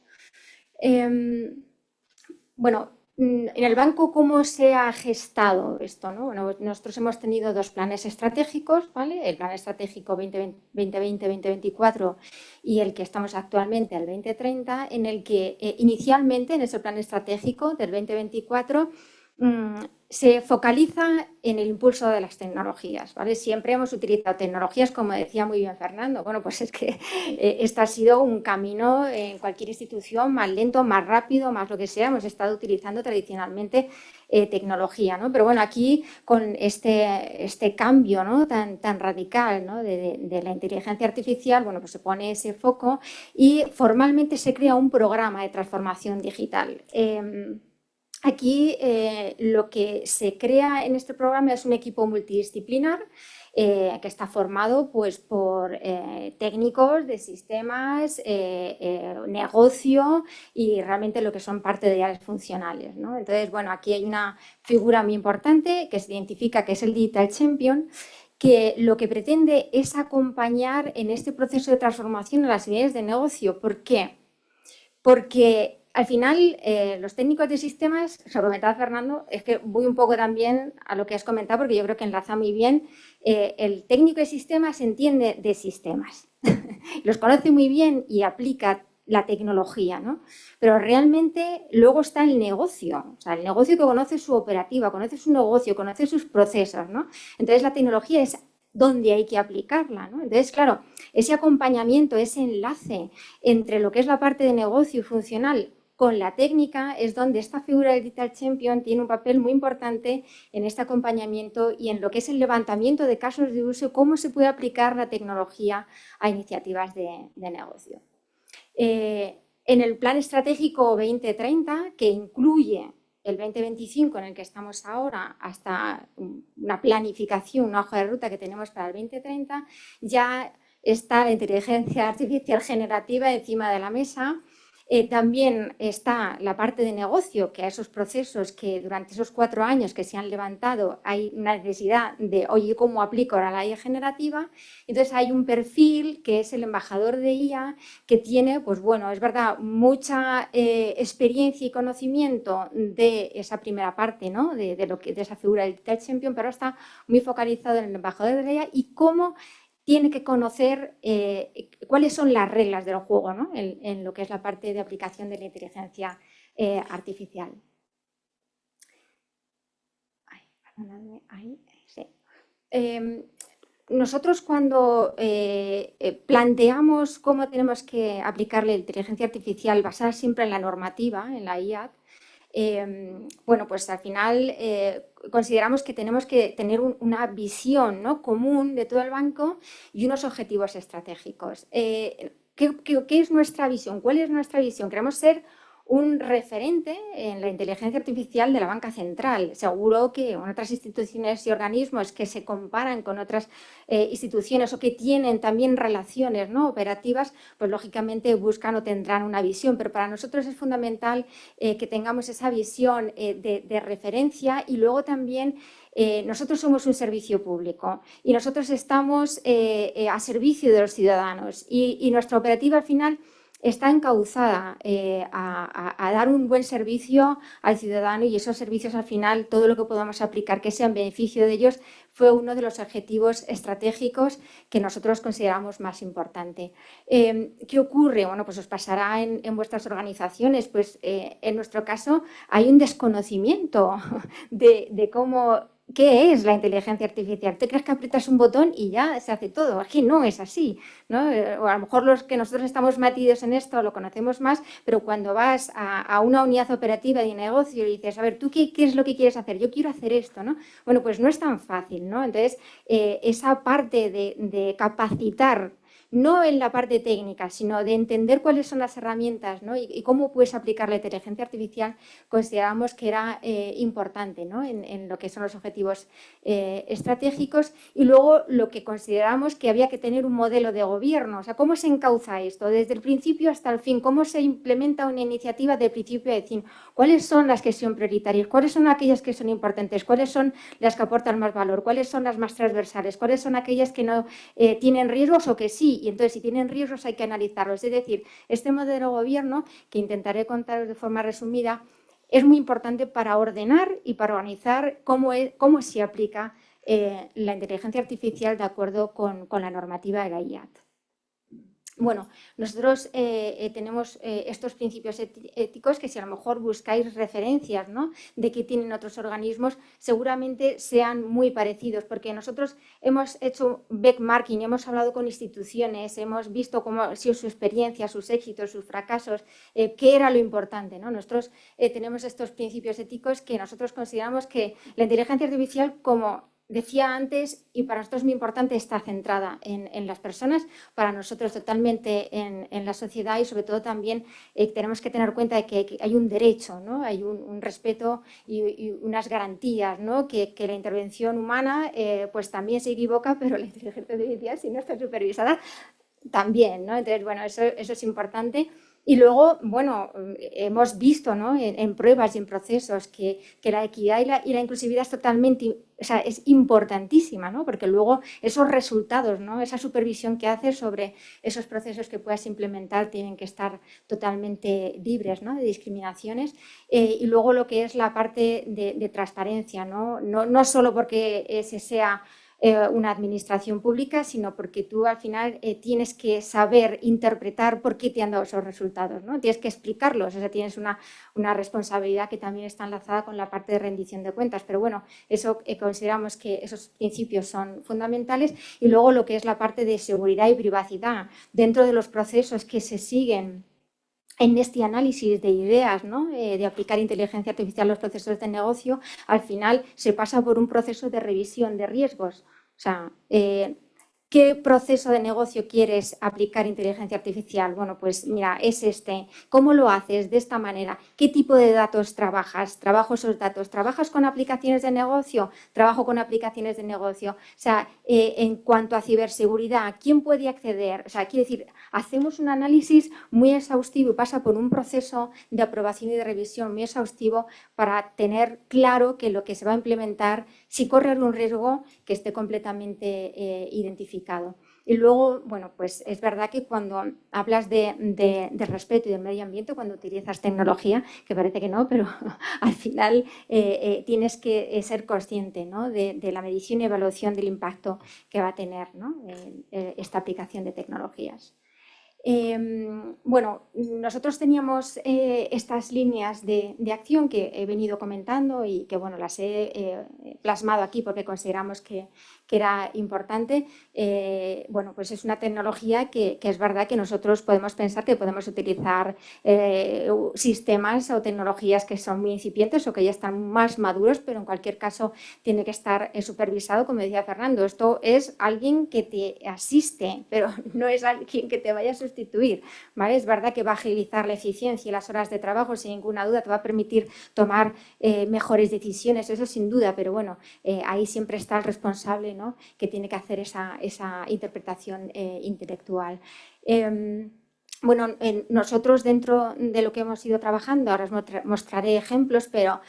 Bueno, en el banco, ¿cómo se ha gestado esto, ¿no? Bueno, nosotros hemos tenido dos planes estratégicos, ¿vale? El plan estratégico 2020-2024 y el que estamos actualmente, el 2030, en el que inicialmente en ese plan estratégico del 2024 se focaliza en el impulso de las tecnologías, ¿vale? Siempre hemos utilizado tecnologías, como decía muy bien Fernando. Bueno, pues es que este ha sido un camino en cualquier institución más lento, más rápido, más lo que sea. Hemos estado utilizando tradicionalmente tecnología, ¿no? Pero bueno, aquí con este cambio, ¿no?, tan radical, ¿no?, de la inteligencia artificial, bueno, pues se pone ese foco y formalmente se crea un programa de transformación digital. Aquí lo que se crea en este programa es un equipo multidisciplinar que está formado pues, por técnicos de sistemas, negocio y realmente lo que son parte de áreas funcionales, ¿no? Entonces, bueno, aquí hay una figura muy importante que se identifica, que es el Digital Champion, que lo que pretende es acompañar en este proceso de transformación a las unidades de negocio. ¿Por qué? Porque al final, los técnicos de sistemas, se lo comentaba Fernando, es que voy un poco también a lo que has comentado, porque yo creo que enlaza muy bien. El técnico de sistemas entiende de sistemas, los conoce muy bien y aplica la tecnología, ¿no? Pero realmente luego está el negocio, o sea, el negocio que conoce su operativa, conoce su negocio, conoce sus procesos, ¿no? Entonces, la tecnología es donde hay que aplicarla, ¿no? Entonces, claro, ese acompañamiento, ese enlace entre lo que es la parte de negocio y funcional con la técnica es donde esta figura del Digital Champion tiene un papel muy importante en este acompañamiento y en lo que es el levantamiento de casos de uso, cómo se puede aplicar la tecnología a iniciativas de negocio. En el Plan Estratégico 2030, que incluye el 2025 en el que estamos ahora, hasta una planificación, una hoja de ruta que tenemos para el 2030, ya está la inteligencia artificial generativa encima de la mesa. También está la parte de negocio, que a esos procesos que durante esos 4 años que se han levantado hay una necesidad de, oye, ¿cómo aplico ahora la IA generativa? Entonces hay un perfil que es el embajador de IA que tiene, pues bueno, es verdad, mucha experiencia y conocimiento de esa primera parte, ¿no?, de esa figura del Digital Champion, pero está muy focalizado en el embajador de la IA y cómo tiene que conocer cuáles son las reglas del juego, ¿no?, en lo que es la parte de aplicación de la inteligencia artificial. Nosotros cuando planteamos cómo tenemos que aplicar la inteligencia artificial basada siempre en la normativa, en la IAT, bueno, pues al final consideramos que tenemos que tener una visión, ¿no?, común de todo el banco y unos objetivos estratégicos. ¿qué es nuestra visión? ¿Cuál es nuestra visión? Queremos ser un referente en la inteligencia artificial de la banca central. Seguro que en otras instituciones y organismos que se comparan con otras instituciones o que tienen también relaciones, ¿no?, operativas, pues lógicamente buscan o tendrán una visión, pero para nosotros es fundamental que tengamos esa visión de referencia y luego también nosotros somos un servicio público y nosotros estamos a servicio de los ciudadanos y nuestra operativa al final está encauzada a dar un buen servicio al ciudadano y esos servicios al final, todo lo que podamos aplicar que sea en beneficio de ellos, fue uno de los objetivos estratégicos que nosotros consideramos más importante. ¿Qué ocurre? Bueno, pues os pasará en vuestras organizaciones, pues en nuestro caso hay un desconocimiento de cómo... ¿Qué es la inteligencia artificial? ¿Te crees que aprietas un botón y ya se hace todo? Aquí no es así, ¿no? O a lo mejor los que nosotros estamos metidos en esto lo conocemos más, pero cuando vas a una unidad operativa de negocio y dices, a ver, ¿tú qué es lo que quieres hacer? Yo quiero hacer esto, ¿no? Bueno, pues no es tan fácil, ¿no? Entonces, esa parte de capacitar, no en la parte técnica, sino de entender cuáles son las herramientas, ¿no?, y cómo puedes aplicar la inteligencia artificial, consideramos que era importante, ¿no?, en lo que son los objetivos estratégicos. Y luego lo que consideramos que había que tener un modelo de gobierno, o sea, cómo se encauza esto desde el principio hasta el fin, cómo se implementa una iniciativa de principio a fin, cuáles son las que son prioritarias, cuáles son aquellas que son importantes, cuáles son las que aportan más valor, cuáles son las más transversales, cuáles son aquellas que no tienen riesgos o que sí. Y entonces, si tienen riesgos, hay que analizarlos. Es decir, este modelo de gobierno, que intentaré contaros de forma resumida, es muy importante para ordenar y para organizar cómo se aplica la inteligencia artificial de acuerdo con la normativa de la IAT. Bueno, nosotros tenemos estos principios éticos que si a lo mejor buscáis referencias, ¿no?, de qué tienen otros organismos, seguramente sean muy parecidos, porque nosotros hemos hecho benchmarking, hemos hablado con instituciones, hemos visto cómo ha sido su experiencia, sus éxitos, sus fracasos, qué era lo importante, ¿no? Nosotros tenemos estos principios éticos que nosotros consideramos que la inteligencia artificial, como decía antes, y para nosotros es muy importante, está centrada en las personas, para nosotros totalmente en la sociedad y sobre todo también tenemos que tener cuenta de que hay un derecho, ¿no?, hay un respeto y unas garantías, ¿no?, que la intervención humana pues también se equivoca, pero la inteligencia artificial, si no está supervisada, también, ¿no? Entonces, bueno, eso es importante. Y luego, bueno, hemos visto, ¿no?, en pruebas y en procesos que la equidad y la inclusividad es totalmente, o sea, es importantísima, ¿no?, porque luego esos resultados, ¿no?, esa supervisión que haces sobre esos procesos que puedas implementar tienen que estar totalmente libres, ¿no?, de discriminaciones. Y luego lo que es la parte de transparencia, ¿no? No solo porque ese sea una administración pública, sino porque tú al final tienes que saber interpretar por qué te han dado esos resultados, ¿no? Tienes que explicarlos, o sea, tienes una responsabilidad que también está enlazada con la parte de rendición de cuentas, pero bueno, eso consideramos que esos principios son fundamentales. Y luego lo que es la parte de seguridad y privacidad dentro de los procesos que se siguen en este análisis de ideas, ¿no?, de aplicar inteligencia artificial a los procesos de negocio, al final se pasa por un proceso de revisión de riesgos. O sea, ¿qué proceso de negocio quieres aplicar inteligencia artificial? Bueno, pues mira, es este. ¿Cómo lo haces? De esta manera. ¿Qué tipo de datos trabajas? ¿Trabajo esos datos? ¿Trabajas con aplicaciones de negocio? Trabajo con aplicaciones de negocio. O sea, en cuanto a ciberseguridad, ¿quién puede acceder? O sea, quiere decir, hacemos un análisis muy exhaustivo y pasa por un proceso de aprobación y de revisión muy exhaustivo para tener claro que lo que se va a implementar, si corre algún riesgo, que esté completamente identificado. Y luego, bueno, pues es verdad que cuando hablas de respeto y del medio ambiente, cuando utilizas tecnología, que parece que no, pero al final tienes que ser consciente, ¿no?, de la medición y evaluación del impacto que va a tener, ¿no?, esta aplicación de tecnologías. Bueno, nosotros teníamos estas líneas de acción que he venido comentando y que, bueno, las he plasmado aquí porque consideramos que que era importante. Bueno, pues es una tecnología que es verdad que nosotros podemos pensar que podemos utilizar sistemas o tecnologías que son muy incipientes o que ya están más maduros, pero en cualquier caso tiene que estar supervisado, como decía Fernando. Esto es alguien que te asiste, pero no es alguien que te vaya a sustituir, ¿vale? Es verdad que va a agilizar la eficiencia y las horas de trabajo, sin ninguna duda, te va a permitir tomar mejores decisiones, eso sin duda, pero bueno, ahí siempre está el responsable, ¿no?, que tiene que hacer esa interpretación intelectual. Bueno, nosotros dentro de lo que hemos ido trabajando, ahora os mostraré ejemplos, pero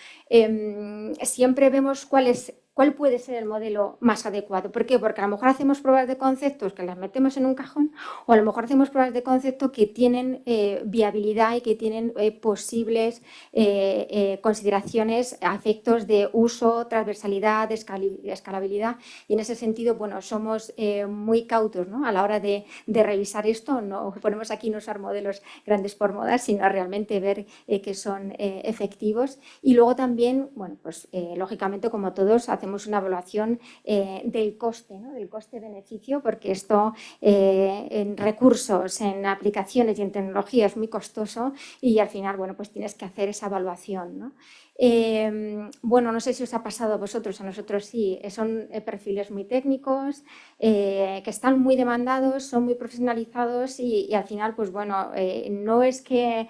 siempre vemos cuál puede ser el modelo más adecuado. ¿Por qué? Porque a lo mejor hacemos pruebas de conceptos que las metemos en un cajón, o a lo mejor hacemos pruebas de concepto que tienen viabilidad y que tienen posibles consideraciones a efectos de uso, transversalidad, escalabilidad, y en ese sentido, bueno, somos muy cautos, ¿no?, a la hora de revisar esto. No ponemos aquí no usar modelos grandes por moda, sino realmente ver que son efectivos. Y luego también, bueno, pues lógicamente, como todos, hacemos una evaluación del coste, ¿no?, del coste-beneficio, porque esto en recursos, en aplicaciones y en tecnología es muy costoso, y al final, bueno, pues tienes que hacer esa evaluación, ¿no? Bueno, no sé si os ha pasado a vosotros, a nosotros sí, son perfiles muy técnicos, que están muy demandados, son muy profesionalizados y al final, pues bueno, no es que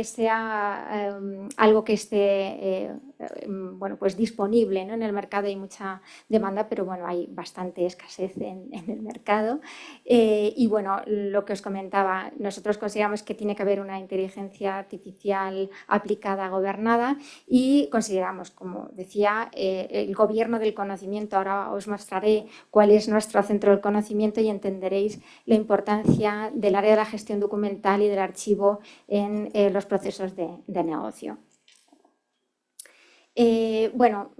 sea algo que esté bueno, pues disponible, ¿no?, en el mercado. Hay mucha demanda, pero bueno, hay bastante escasez en el mercado. Y bueno, lo que os comentaba, nosotros consideramos que tiene que haber una inteligencia artificial aplicada, gobernada, y consideramos, como decía, el gobierno del conocimiento. Ahora os mostraré cuál es nuestro centro del conocimiento y entenderéis la importancia del área de la gestión documental y del archivo en los procesos de negocio. Bueno,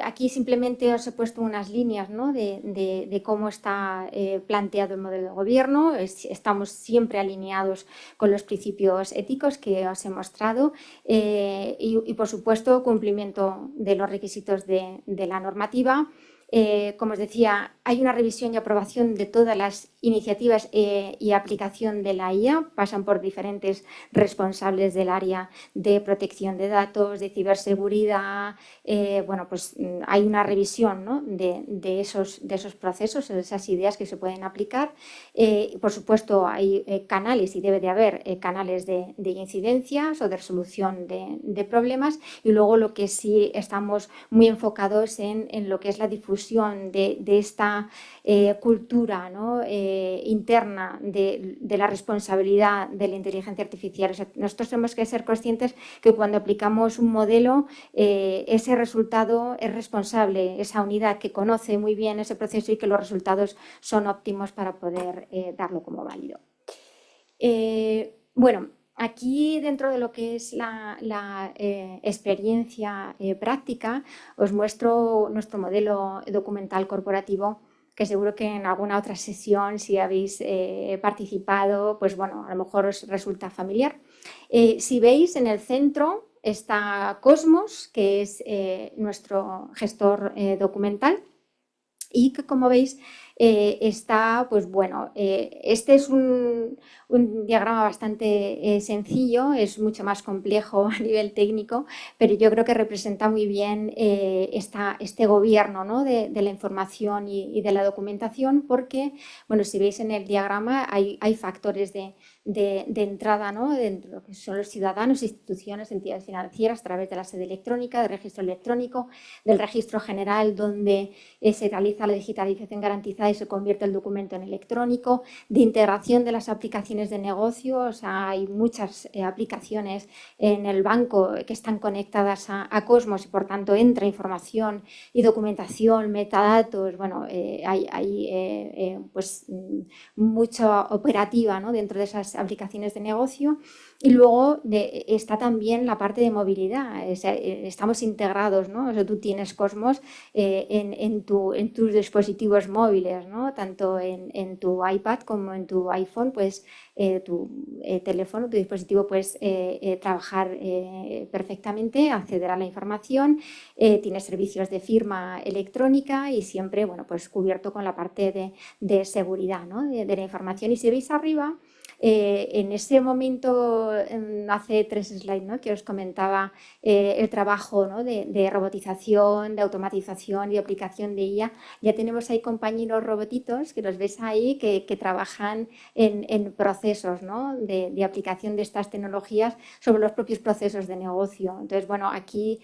aquí simplemente os he puesto unas líneas, ¿no?, de cómo está planteado el modelo de gobierno. Estamos siempre alineados con los principios éticos que os he mostrado y por supuesto, cumplimiento de los requisitos de la normativa. Como os decía, hay una revisión y aprobación de todas las iniciativas y aplicación de la IA, pasan por diferentes responsables del área de protección de datos, de ciberseguridad. Bueno, pues hay una revisión, ¿no?, de esos procesos, de esas ideas que se pueden aplicar. Por supuesto, hay canales, y debe de haber canales de incidencias o de resolución de problemas, y luego lo que sí estamos muy enfocados en lo que es la difusión de esta cultura, ¿no?, interna de la responsabilidad de la inteligencia artificial. O sea, nosotros tenemos que ser conscientes que cuando aplicamos un modelo, ese resultado es responsable, esa unidad que conoce muy bien ese proceso y que los resultados son óptimos para poder darlo como válido. Bueno, aquí, dentro de lo que es la experiencia práctica, os muestro nuestro modelo documental corporativo, que seguro que en alguna otra sesión, si habéis participado, pues bueno, a lo mejor os resulta familiar. Si veis, en el centro está Cosmos, que es nuestro gestor documental, y que, como veis, está, pues bueno, este es un diagrama bastante sencillo, es mucho más complejo a nivel técnico, pero yo creo que representa muy bien este gobierno, ¿no?, de la información y de la documentación, porque, bueno, si veis en el diagrama hay factores de entrada, ¿no?, de lo que son los ciudadanos, instituciones, entidades financieras, a través de la sede electrónica, del registro electrónico, del registro general, donde se realiza la digitalización garantizada y se convierte el documento en electrónico, de integración de las aplicaciones de negocio. O sea, hay muchas aplicaciones en el banco que están conectadas a Cosmos y, por tanto, entra información y documentación, metadatos. Bueno, hay pues mucha operativa, ¿no?, dentro de esas aplicaciones de negocio. Y luego está también la parte de movilidad. Estamos integrados, ¿no? O sea, tú tienes Cosmos en tus dispositivos móviles, ¿no?, tanto en tu iPad como en tu iPhone. Pues tu teléfono, tu dispositivo, puedes trabajar perfectamente, acceder a la información, tiene servicios de firma electrónica y siempre, bueno, pues cubierto con la parte de seguridad, ¿no? de la información. Y si veis arriba, en ese momento, hace 3 slides, ¿no?, que os comentaba el trabajo, ¿no?, de robotización, de automatización y aplicación de IA, ya tenemos ahí compañeros robotitos que los ves ahí que trabajan en procesos, ¿no?, de aplicación de estas tecnologías sobre los propios procesos de negocio. Entonces, bueno, aquí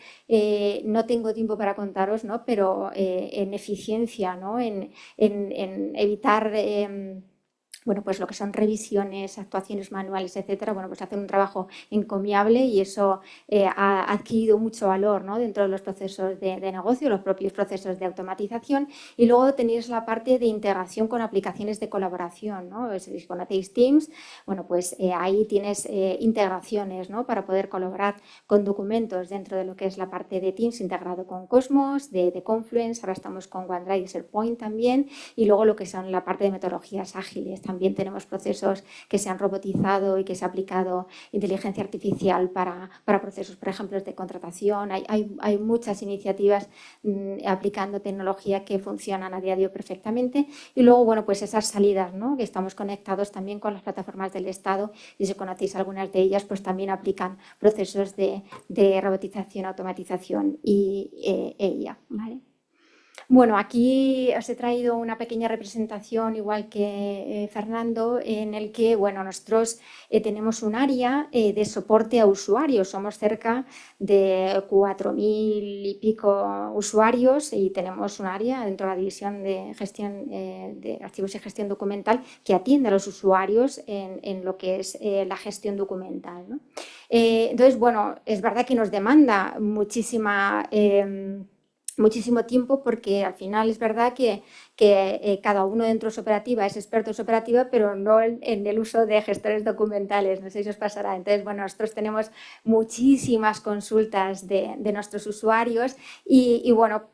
no tengo tiempo para contaros, ¿no?, pero en eficiencia, ¿no?, en evitar bueno, pues lo que son revisiones, actuaciones manuales, etcétera, bueno, pues hacen un trabajo encomiable y eso ha adquirido mucho valor, ¿no?, dentro de los procesos de negocio, los propios procesos de automatización. Y luego tenéis la parte de integración con aplicaciones de colaboración, ¿no? Si conocéis Teams, bueno, pues ahí tienes integraciones, ¿no?, para poder colaborar con documentos dentro de lo que es la parte de Teams integrado con Cosmos, de Confluence, ahora estamos con OneDrive y SharePoint también, y luego lo que son la parte de metodologías ágiles. También tenemos procesos que se han robotizado y que se ha aplicado inteligencia artificial para procesos, por ejemplo, de contratación. Hay muchas iniciativas aplicando tecnología que funcionan a día de hoy perfectamente. Y luego, bueno, pues esas salidas, ¿no?, que estamos conectados también con las plataformas del Estado y si conocéis algunas de ellas, pues también aplican procesos de robotización, automatización y IA, ¿vale? Bueno, aquí os he traído una pequeña representación, igual que Fernando, en el que, bueno, nosotros tenemos un área de soporte a usuarios. Somos cerca de 4.000 y pico usuarios y tenemos un área dentro de la división de gestión de archivos y gestión documental que atiende a los usuarios en lo que es la gestión documental, ¿no? Entonces, bueno, es verdad que nos demanda muchísimo tiempo porque al final es verdad que cada uno dentro de su operativa es experto en su operativa, pero no en el uso de gestores documentales, no sé si os pasará. Entonces, bueno, nosotros tenemos muchísimas consultas de nuestros usuarios y bueno,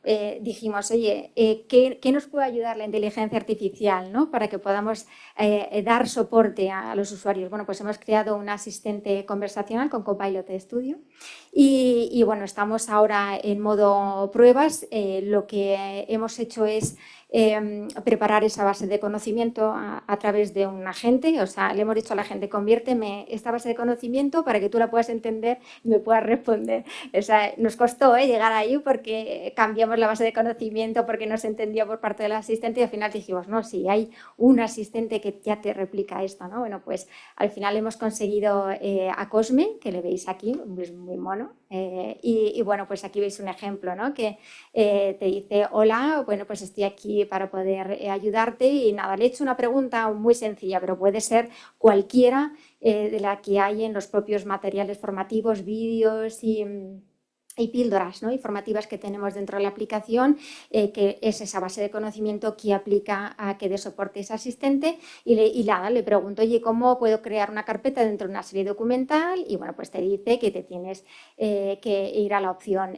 dijimos, oye, ¿qué nos puede ayudar la inteligencia artificial, ¿no?, para que podamos dar soporte a los usuarios? Bueno, pues hemos creado un asistente conversacional con Copilot Studio y bueno, estamos ahora en modo pruebas. Lo que hemos hecho es preparar esa base de conocimiento a través de un agente. O sea, le hemos dicho a la gente, conviérteme esta base de conocimiento para que tú la puedas entender y me puedas responder. O sea, nos costó llegar ahí porque cambiamos la base de conocimiento porque no se entendió por parte del asistente y al final dijimos, no, si hay un asistente que ya te replica esto, ¿no? Bueno, pues al final hemos conseguido a Cosme, que le veis aquí, es muy mono, y bueno, pues aquí veis un ejemplo, ¿no?, que te dice, hola, bueno, pues estoy aquí para poder ayudarte y nada, le he hecho una pregunta muy sencilla, pero puede ser cualquiera de la que hay en los propios materiales formativos, vídeos y píldoras, ¿no?, informativas que tenemos dentro de la aplicación, que es esa base de conocimiento que aplica a que dé soporte ese asistente y nada, le pregunto, oye, ¿cómo puedo crear una carpeta dentro de una serie documental? Y bueno, pues te dice que te tienes que ir a la opción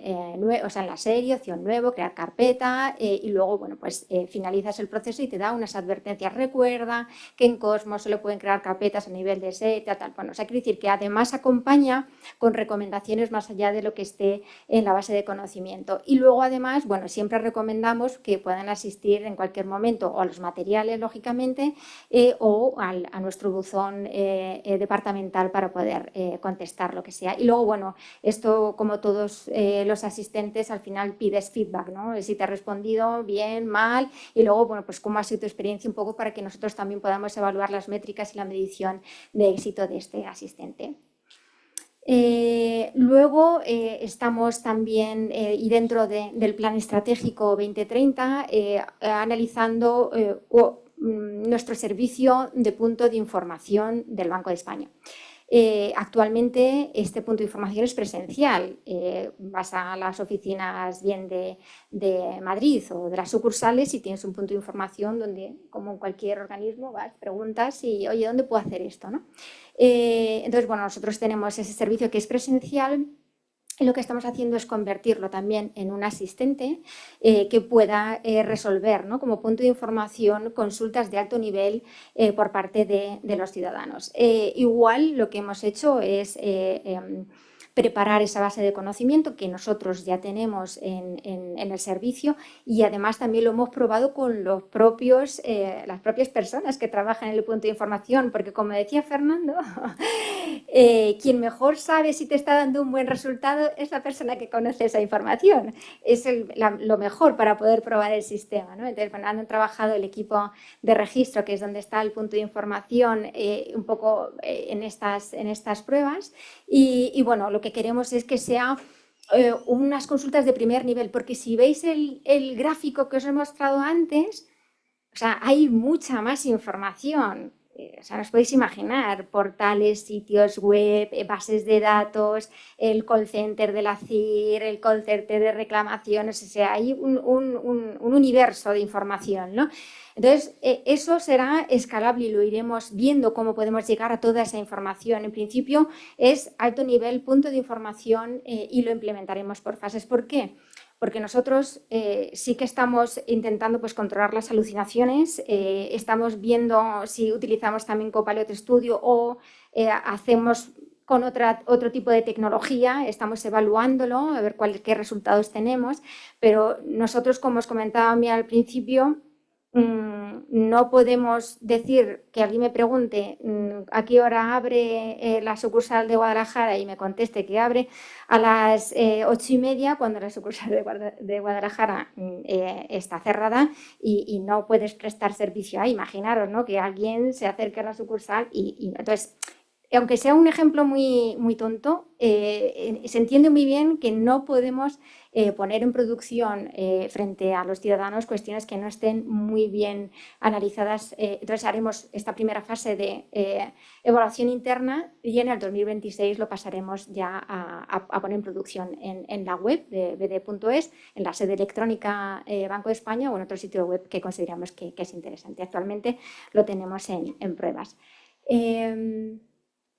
o sea, en la serie, opción nuevo, crear carpeta y luego, bueno, pues finalizas el proceso y te da unas advertencias. Recuerda que en Cosmos se le pueden crear carpetas a nivel de set, tal. Bueno, o sea, quiere decir que además acompaña con recomendaciones más allá de lo que esté en la base de conocimiento. Y luego, además, bueno, siempre recomendamos que puedan asistir en cualquier momento o a los materiales, lógicamente, o a nuestro buzón departamental para poder contestar lo que sea. Y luego, bueno, esto, como todos los asistentes, al final pides feedback, ¿no? Si te ha respondido bien, mal, y luego, bueno, pues cómo ha sido tu experiencia un poco para que nosotros también podamos evaluar las métricas y la medición de éxito de este asistente. Luego estamos también, y dentro del Plan Estratégico 2030, analizando nuestro servicio de punto de información del Banco de España. Actualmente este punto de información es presencial. Vas a las oficinas bien de Madrid o de las sucursales y tienes un punto de información donde, como en cualquier organismo, vas, preguntas y, oye, ¿dónde puedo hacer esto, no? Entonces, bueno, nosotros tenemos ese servicio que es presencial lo que estamos haciendo es convertirlo también en un asistente que pueda resolver, ¿no?, como punto de información consultas de alto nivel por parte de los ciudadanos. Igual lo que hemos hecho es preparar esa base de conocimiento que nosotros ya tenemos en el servicio, y además también lo hemos probado con las propias personas que trabajan en el punto de información, porque como decía Fernando, quien mejor sabe si te está dando un buen resultado es la persona que conoce esa información. Es lo mejor para poder probar el sistema, ¿no? Entonces, bueno, han trabajado el equipo de registro, que es donde está el punto de información, un poco en estas pruebas, y bueno, lo que queremos es que sea unas consultas de primer nivel, porque si veis el gráfico que os he mostrado antes, o sea, hay mucha más información. O sea, os podéis imaginar portales, sitios web, bases de datos, el call center de la CIR, el call center de reclamaciones, o sea, hay un universo de información, ¿no? Entonces, eso será escalable y lo iremos viendo cómo podemos llegar a toda esa información. En principio es alto nivel, punto de información, y lo implementaremos por fases. ¿Por qué? Porque nosotros sí que estamos intentando pues, controlar las alucinaciones, estamos viendo si utilizamos también Copilot Studio o hacemos con otro tipo de tecnología, estamos evaluándolo, a ver qué resultados tenemos, pero nosotros, como os comentaba a mí al principio, no podemos decir que alguien me pregunte a qué hora abre la sucursal de Guadalajara y me conteste que abre a las 8:30 cuando la sucursal de Guadalajara está cerrada y no puedes prestar servicio ahí. Imaginaros, ¿no?, que alguien se acerque a la sucursal y entonces, aunque sea un ejemplo muy, muy tonto, se entiende muy bien que no podemos poner en producción frente a los ciudadanos cuestiones que no estén muy bien analizadas. Entonces haremos esta primera fase de evaluación interna y en el 2026 lo pasaremos ya a poner en producción en la web de bd.es, en la sede electrónica Banco de España o en otro sitio web que consideramos que es interesante. Actualmente lo tenemos en pruebas.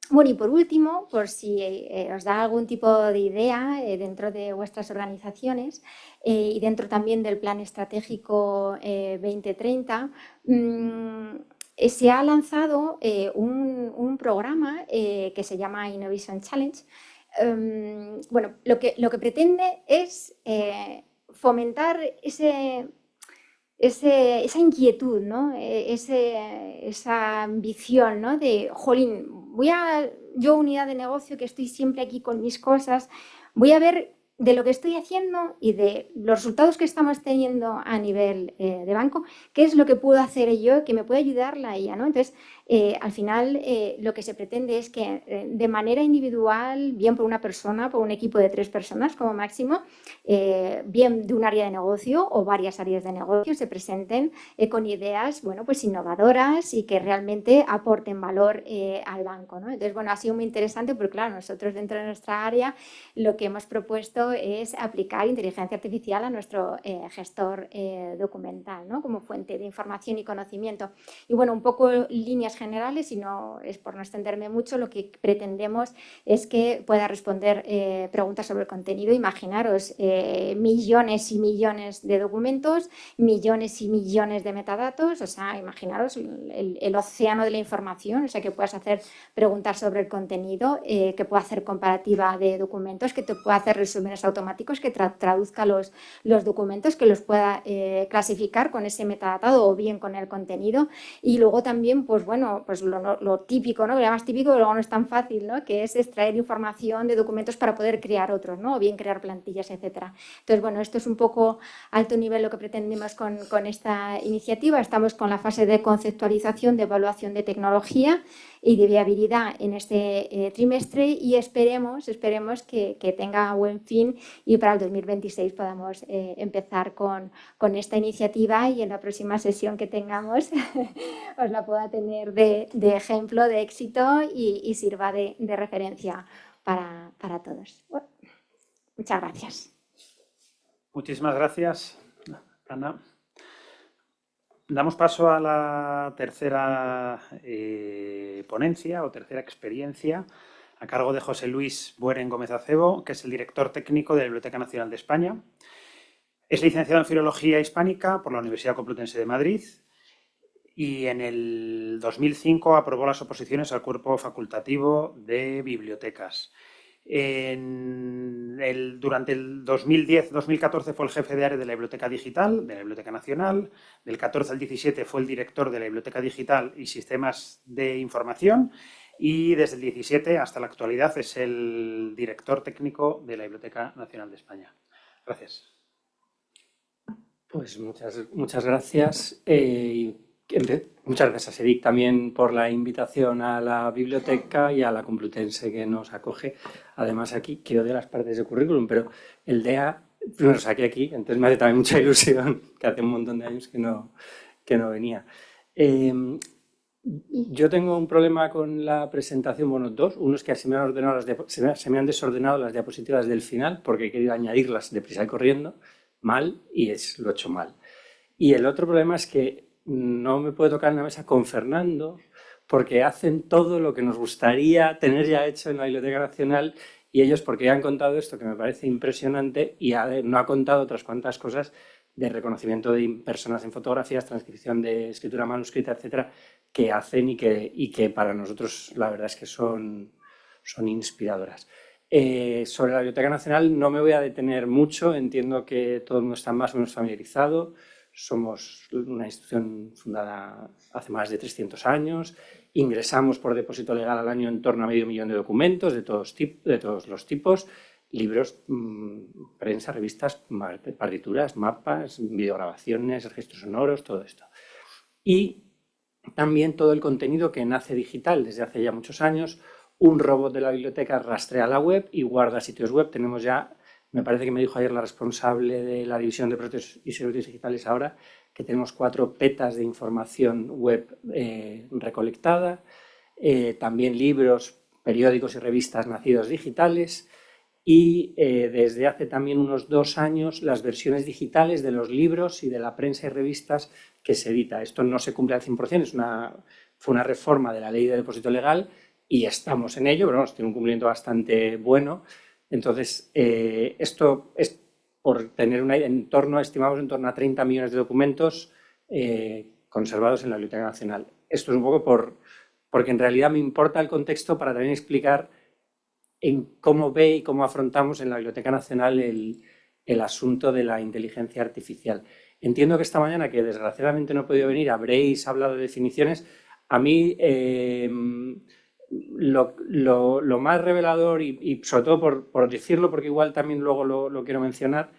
Bueno, y por último, por si os da algún tipo de idea dentro de vuestras organizaciones y dentro también del Plan Estratégico 2030, se ha lanzado un programa que se llama Innovation Challenge. Bueno, lo que pretende es fomentar esa inquietud, ¿no? Esa ambición, ¿no?, de, jolín, yo unidad de negocio que estoy siempre aquí con mis cosas, voy a ver de lo que estoy haciendo y de los resultados que estamos teniendo a nivel de banco, qué es lo que puedo hacer yo que me puede ayudar la IA, ¿no? Entonces, al final lo que se pretende es que de manera individual, bien por una persona, por un equipo de 3 personas como máximo, bien de un área de negocio o varias áreas de negocio, se presenten con ideas, bueno, pues innovadoras y que realmente aporten valor al banco, ¿no? Entonces, bueno, ha sido muy interesante porque, claro, nosotros dentro de nuestra área lo que hemos propuesto es aplicar inteligencia artificial a nuestro gestor documental, ¿no?, como fuente de información y conocimiento. Y bueno, un poco líneas generales, y no es por no extenderme mucho, lo que pretendemos es que pueda responder preguntas sobre el contenido. Imaginaros millones y millones de documentos, millones y millones de metadatos, o sea, imaginaros el océano de la información, o sea, que puedas hacer preguntas sobre el contenido, que pueda hacer comparativa de documentos, que te pueda hacer resúmenes automáticos, que traduzca los documentos, que los pueda clasificar con ese metadata o bien con el contenido. Y luego también, pues bueno, pues lo típico, ¿no?, lo más típico, pero luego no es tan fácil, ¿no?, que es extraer información de documentos para poder crear otros, ¿no?, o bien crear plantillas, etcétera. Entonces, bueno, esto es un poco alto nivel lo que pretendemos con esta iniciativa. Estamos con la fase de conceptualización, de evaluación de tecnología y de viabilidad en este trimestre, y esperemos que tenga buen fin y para el 2026 podamos empezar con esta iniciativa, y en la próxima sesión que tengamos os la pueda tener de ejemplo de éxito y sirva de referencia para todos. Bueno, muchas gracias. Muchísimas gracias, Ana. Damos paso a la tercera ponencia o tercera experiencia a cargo de José Luis Bueren Gómez Acebo, que es el director técnico de la Biblioteca Nacional de España. Es licenciado en Filología Hispánica por la Universidad Complutense de Madrid y en el 2005 aprobó las oposiciones al cuerpo facultativo de bibliotecas. Durante el 2010-2014 fue el jefe de área de la Biblioteca Digital, de la Biblioteca Nacional. Del 14 al 17 fue el director de la Biblioteca Digital y Sistemas de Información. Y desde el 17 hasta la actualidad es el director técnico de la Biblioteca Nacional de España. Gracias. Pues muchas gracias. Muchas gracias a SEDIC también por la invitación a la biblioteca y a la Complutense que nos acoge. Además, aquí quiero de las partes de currículum, pero el DEA lo saqué aquí, entonces me hace también mucha ilusión, que hace un montón de años que no venía. Yo tengo un problema con la presentación, bueno, dos. Uno es que se me han desordenado las diapositivas del final porque he querido añadirlas deprisa y corriendo, mal, y lo he hecho mal. Y el otro problema es que no me puedo tocar en la mesa con Fernando porque hacen todo lo que nos gustaría tener ya hecho en la Biblioteca Nacional y ellos porque ya han contado esto que me parece impresionante y no ha contado otras cuantas cosas de reconocimiento de personas en fotografías, transcripción de escritura manuscrita, etcétera, que hacen y que para nosotros la verdad es que son inspiradoras. Sobre la Biblioteca Nacional no me voy a detener mucho, entiendo que todo el mundo está más o menos familiarizado. Somos una institución fundada hace más de 300 años, ingresamos por depósito legal al año en torno a 500.000 de documentos de todos los tipos, libros, prensa, revistas, partituras, mapas, videograbaciones, registros sonoros, todo esto. Y también todo el contenido que nace digital desde hace ya muchos años. Un robot de la biblioteca rastrea la web y guarda sitios web. Tenemos ya, me parece que me dijo ayer la responsable de la división de productos y servicios digitales ahora, que tenemos 4 petas de información web recolectada. También libros, periódicos y revistas nacidos digitales. Y desde hace también unos 2 años las versiones digitales de los libros y de la prensa y revistas que se edita. Esto no se cumple al 100%, fue una reforma de la ley de depósito legal y estamos en ello, pero tiene un cumplimiento bastante bueno. Entonces, esto es por tener estimamos en torno a 30 millones de documentos conservados en la Biblioteca Nacional. Esto es un poco porque en realidad me importa el contexto para también explicar en cómo ve y cómo afrontamos en la Biblioteca Nacional el asunto de la inteligencia artificial. Entiendo que esta mañana, que desgraciadamente no he podido venir, habréis hablado de definiciones. A mí lo más revelador, y sobre todo por decirlo, porque igual también luego lo quiero mencionar,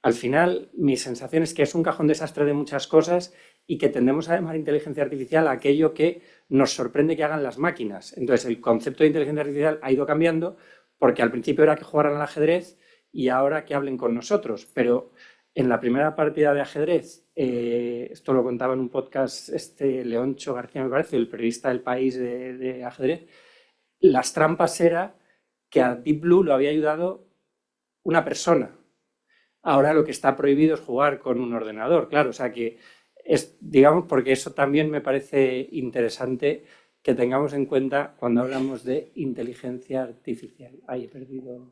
al final mi sensación es que es un cajón desastre de muchas cosas y que tendemos a llamar inteligencia artificial a aquello que nos sorprende que hagan las máquinas. Entonces el concepto de inteligencia artificial ha ido cambiando porque al principio era que jugaran al ajedrez y ahora que hablen con nosotros. Pero en la primera partida de ajedrez, esto lo contaba en un podcast Leoncho García, me parece, el periodista del País de ajedrez, las trampas era que a Deep Blue lo había ayudado una persona. Ahora lo que está prohibido es jugar con un ordenador, claro, o sea que digamos, porque eso también me parece interesante que tengamos en cuenta cuando hablamos de inteligencia artificial. Ahí he perdido.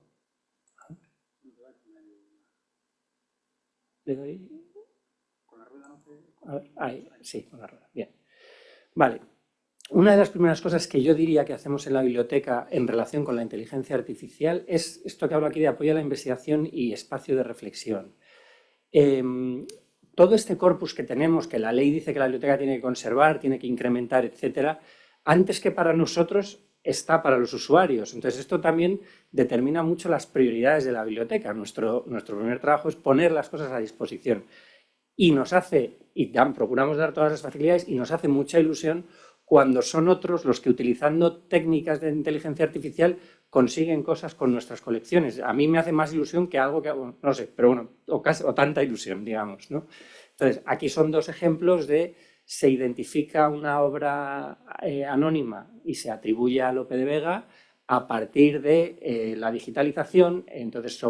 ¿Le doy? ¿Con la rueda no te...? Ahí, sí, con la rueda. Bien. Vale. Una de las primeras cosas que yo diría que hacemos en la biblioteca en relación con la inteligencia artificial es esto que hablo aquí de apoyo a la investigación y espacio de reflexión. Todo este corpus que tenemos, que la ley dice que la biblioteca tiene que conservar, tiene que incrementar, etcétera, antes que para nosotros está para los usuarios. Entonces esto también determina mucho las prioridades de la biblioteca. Nuestro primer trabajo es poner las cosas a disposición y procuramos dar todas las facilidades y nos hace mucha ilusión cuando son otros los que, utilizando técnicas de inteligencia artificial, consiguen cosas con nuestras colecciones. A mí me hace más ilusión que algo que, bueno, no sé, pero bueno, o tanta ilusión, digamos, ¿no? Entonces, aquí son 2 ejemplos de se identifica una obra anónima y se atribuye a Lope de Vega a partir de la digitalización. Entonces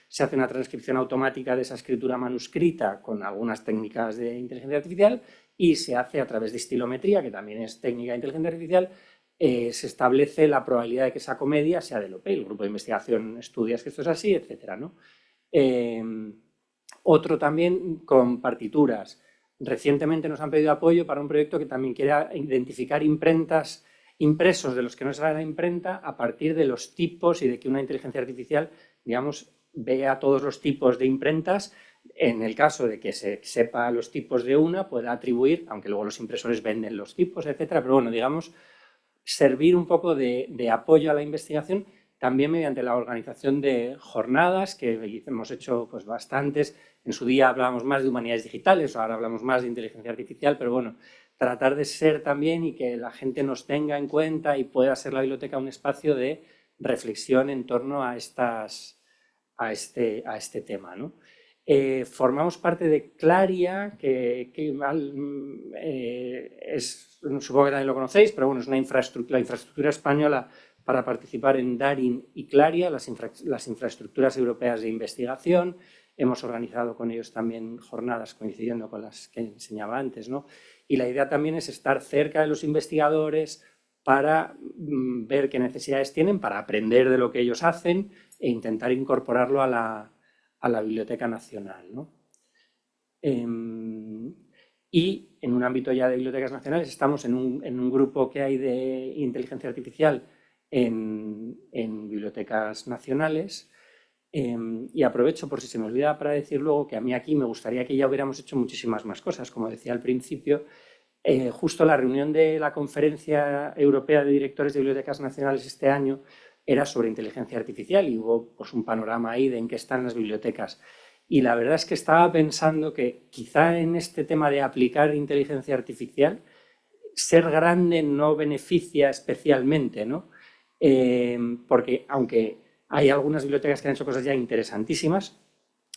se hace una transcripción automática de esa escritura manuscrita con algunas técnicas de inteligencia artificial y se hace a través de estilometría, que también es técnica de inteligencia artificial, se establece la probabilidad de que esa comedia sea del OPE, el grupo de investigación estudia que esto es así, etcétera, ¿no? Otro también con partituras. Recientemente nos han pedido apoyo para un proyecto que también quiere identificar impresos de los que no sale la imprenta a partir de los tipos y de que una inteligencia artificial, digamos, vea todos los tipos de imprentas. En el caso de que se sepa los tipos de una, pueda atribuir, aunque luego los impresores venden los tipos, etcétera, pero bueno, digamos, servir un poco de apoyo a la investigación también mediante la organización de jornadas, que hemos hecho pues bastantes. En su día hablábamos más de humanidades digitales, ahora hablamos más de inteligencia artificial, pero bueno, tratar de ser también y que la gente nos tenga en cuenta y pueda ser la biblioteca un espacio de reflexión en torno a este tema, ¿no? Formamos parte de Claria, que supongo que también lo conocéis, pero bueno, es la infraestructura española para participar en Darin y Claria, las infraestructuras europeas de investigación. Hemos organizado con ellos también jornadas coincidiendo con las que enseñaba antes, ¿no? Y la idea también es estar cerca de los investigadores para ver qué necesidades tienen, para aprender de lo que ellos hacen e intentar incorporarlo a la Biblioteca Nacional, ¿no? Y en un ámbito ya de bibliotecas nacionales estamos en un grupo que hay de inteligencia artificial en bibliotecas nacionales. Y aprovecho, por si se me olvida, para decir luego que a mí aquí me gustaría que ya hubiéramos hecho muchísimas más cosas. Como decía al principio, justo la reunión de la Conferencia Europea de Directores de Bibliotecas Nacionales este año era sobre inteligencia artificial y hubo pues, un panorama ahí de en qué están las bibliotecas. Y la verdad es que estaba pensando que quizá en este tema de aplicar inteligencia artificial, ser grande no beneficia especialmente, ¿no? Porque aunque hay algunas bibliotecas que han hecho cosas ya interesantísimas,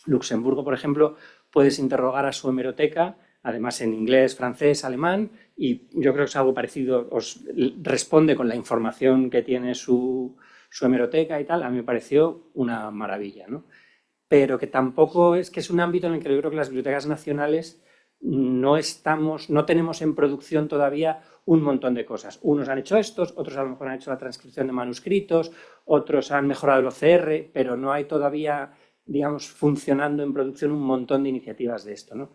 Luxemburgo, por ejemplo, puedes interrogar a su hemeroteca, además en inglés, francés, alemán, y yo creo que es algo parecido, os responde con la información que tiene su hemeroteca y tal. A mí me pareció una maravilla, ¿no? Pero que tampoco es que es un ámbito en el que yo creo que las bibliotecas nacionales no tenemos en producción todavía un montón de cosas. Unos han hecho estos, otros a lo mejor han hecho la transcripción de manuscritos, otros han mejorado el OCR, pero no hay todavía, digamos, funcionando en producción un montón de iniciativas de esto, ¿no?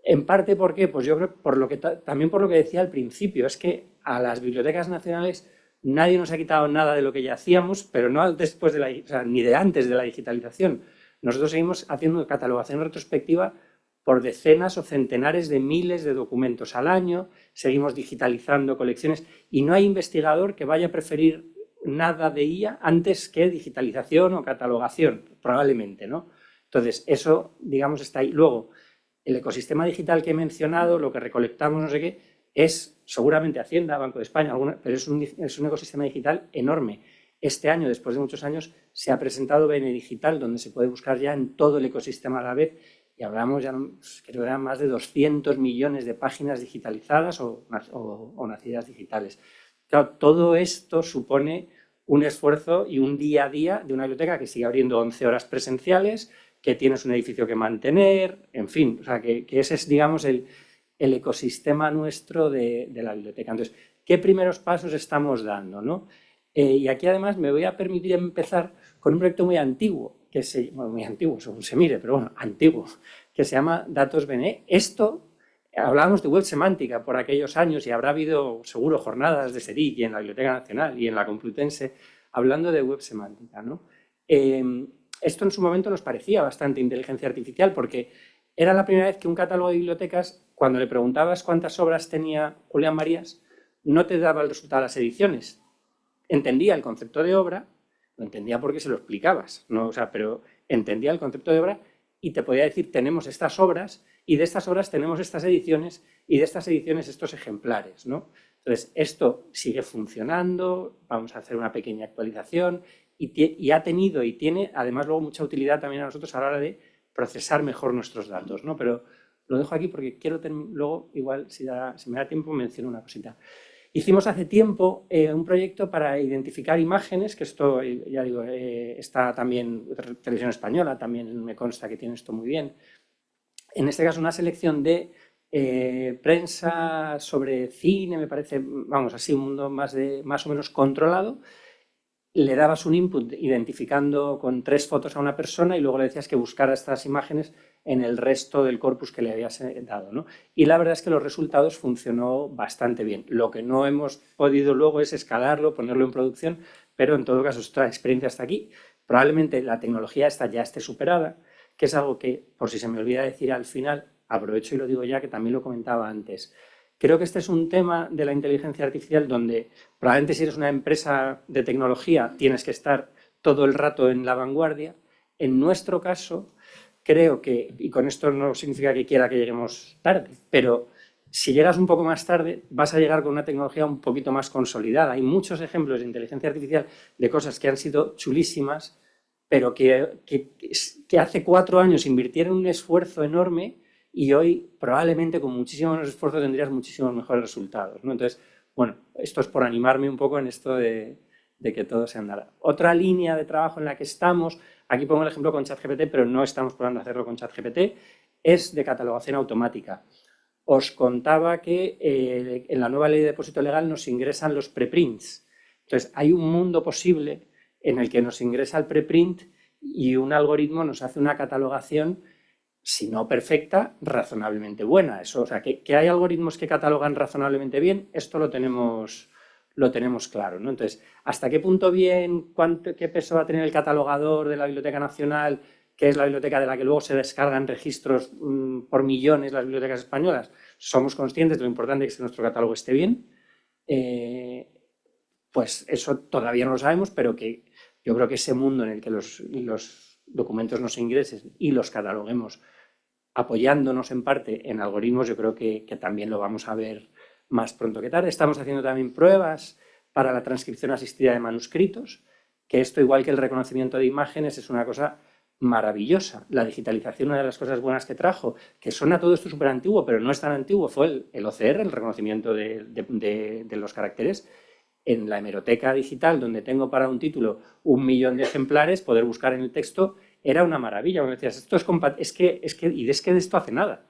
En parte, ¿por qué? Pues yo creo también por lo que decía al principio, es que a las bibliotecas nacionales nadie nos ha quitado nada de lo que ya hacíamos, pero no después ni de antes de la digitalización. Nosotros seguimos haciendo catalogación retrospectiva por decenas o centenares de miles de documentos al año, seguimos digitalizando colecciones y no hay investigador que vaya a preferir nada de IA antes que digitalización o catalogación, probablemente, ¿no? Entonces, eso, digamos, está ahí. Luego, el ecosistema digital que he mencionado, lo que recolectamos, no sé qué, es seguramente Hacienda, Banco de España, pero es un ecosistema digital enorme. Este año, después de muchos años, se ha presentado BN Digital, donde se puede buscar ya en todo el ecosistema a la vez, y hablamos ya, creo que eran más de 200 millones de páginas digitalizadas o nacidas digitales. Claro, todo esto supone un esfuerzo y un día a día de una biblioteca que sigue abriendo 11 horas presenciales, que tienes un edificio que mantener, en fin, o sea, que ese es, digamos, el ecosistema nuestro de la biblioteca. Entonces, ¿qué primeros pasos estamos dando, no? Y aquí, además, me voy a permitir empezar con un proyecto muy antiguo, muy antiguo, según se mire, pero bueno, antiguo, que se llama Datos BNE. Esto, hablábamos de web semántica por aquellos años y habrá habido, seguro, jornadas de SEDIC y en la Biblioteca Nacional y en la Complutense, hablando de web semántica, ¿no? Esto en su momento nos parecía bastante inteligencia artificial porque era la primera vez que un catálogo de bibliotecas, cuando le preguntabas cuántas obras tenía Julián Marías, no te daba el resultado de las ediciones. Entendía el concepto de obra, lo entendía porque se lo explicabas, ¿no? O sea, pero entendía el concepto de obra y te podía decir, tenemos estas obras y de estas obras tenemos estas ediciones y de estas ediciones estos ejemplares, ¿no? Entonces, esto sigue funcionando, vamos a hacer una pequeña actualización y ha tenido y tiene, además, luego mucha utilidad también a nosotros a la hora de procesar mejor nuestros datos, ¿no? Pero lo dejo aquí porque quiero luego, igual, si me da tiempo, menciono una cosita. Hicimos hace tiempo un proyecto para identificar imágenes, que esto, ya digo, está también, Televisión Española también me consta que tiene esto muy bien. En este caso, una selección de prensa sobre cine, me parece, vamos, así un mundo más o menos controlado. Le dabas un input identificando con 3 fotos a una persona y luego le decías que buscara estas imágenes en el resto del corpus que le habías dado, ¿no? Y la verdad es que los resultados funcionó bastante bien. Lo que no hemos podido luego es escalarlo, ponerlo en producción, pero en todo caso esta experiencia está aquí. Probablemente la tecnología esta ya esté superada, que es algo que, por si se me olvida decir al final, aprovecho y lo digo ya, que también lo comentaba antes. Creo que este es un tema de la inteligencia artificial donde probablemente si eres una empresa de tecnología tienes que estar todo el rato en la vanguardia. En nuestro caso, creo que, y con esto no significa que quiera que lleguemos tarde, pero si llegas un poco más tarde vas a llegar con una tecnología un poquito más consolidada. Hay muchos ejemplos de inteligencia artificial de cosas que han sido chulísimas, pero que hace 4 años invirtieron un esfuerzo enorme y hoy probablemente con muchísimo menos esfuerzo tendrías muchísimos mejores resultados, ¿no? Entonces, bueno, esto es por animarme un poco en esto de que todo se andará. Otra línea de trabajo en la que estamos, aquí pongo el ejemplo con ChatGPT, pero no estamos probando hacerlo con ChatGPT, es de catalogación automática. Os contaba que en la nueva ley de depósito legal nos ingresan los preprints. Entonces, hay un mundo posible en el que nos ingresa el preprint y un algoritmo nos hace una catalogación, si no perfecta, razonablemente buena. Eso, o sea, que hay algoritmos que catalogan razonablemente bien, esto lo tenemos claro, ¿no? Entonces, ¿hasta qué punto bien? ¿Qué peso va a tener el catalogador de la Biblioteca Nacional, que es la biblioteca de la que luego se descargan registros por millones las bibliotecas españolas? Somos conscientes de lo importante que es que nuestro catálogo esté bien. Pues eso todavía no lo sabemos, pero que yo creo que ese mundo en el que los documentos nos ingresen y los cataloguemos apoyándonos en parte en algoritmos, yo creo que también lo vamos a ver más pronto que tarde. Estamos haciendo también pruebas para la transcripción asistida de manuscritos, que esto, igual que el reconocimiento de imágenes, es una cosa maravillosa. La digitalización, una de las cosas buenas que trajo, que suena todo esto súper antiguo, pero no es tan antiguo, fue el OCR, el reconocimiento de los caracteres. En la hemeroteca digital, donde tengo para un título 1 millón de ejemplares, poder buscar en el texto era una maravilla. Me decías, esto es que de esto hace nada.